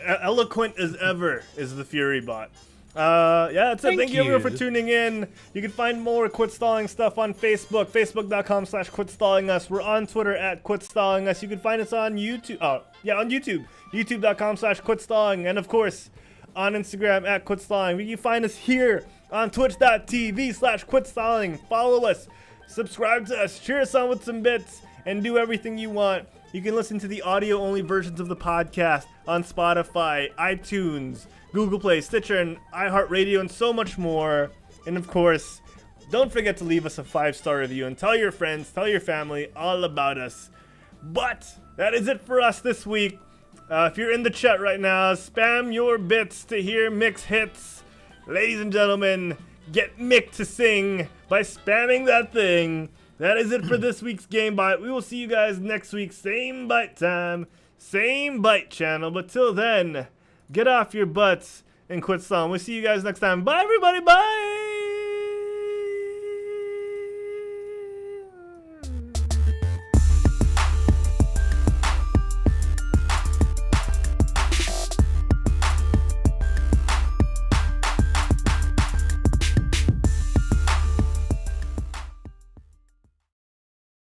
Eloquent as ever is the Fury bot. Yeah, that's it. Thank you everyone for tuning in. You can find more Quit Stalling stuff on Facebook, facebook.com/quitstallingus. We're on Twitter at quitstallingus. You can find us on YouTube. On YouTube, youtube.com/quitstalling, and of course on Instagram at quitstalling. You can find us here on twitch.tv/quitstalling. Follow us, subscribe to us, cheer us on with some bits, and do everything you want. You can listen to the audio-only versions of the podcast on Spotify, iTunes, Google Play, Stitcher, and iHeartRadio, and so much more. And of course, don't forget to leave us a 5-star review and tell your friends, tell your family all about us. But that is it for us this week. If you're in the chat right now, spam your bits to hear Mick's hits. Ladies and gentlemen, get Mick to sing by spamming that thing. That is it for this week's GameByte. We will see you guys next week, same bite time, same Byte channel. But till then, get off your butts and quit song. We'll see you guys next time. Bye, everybody. Bye.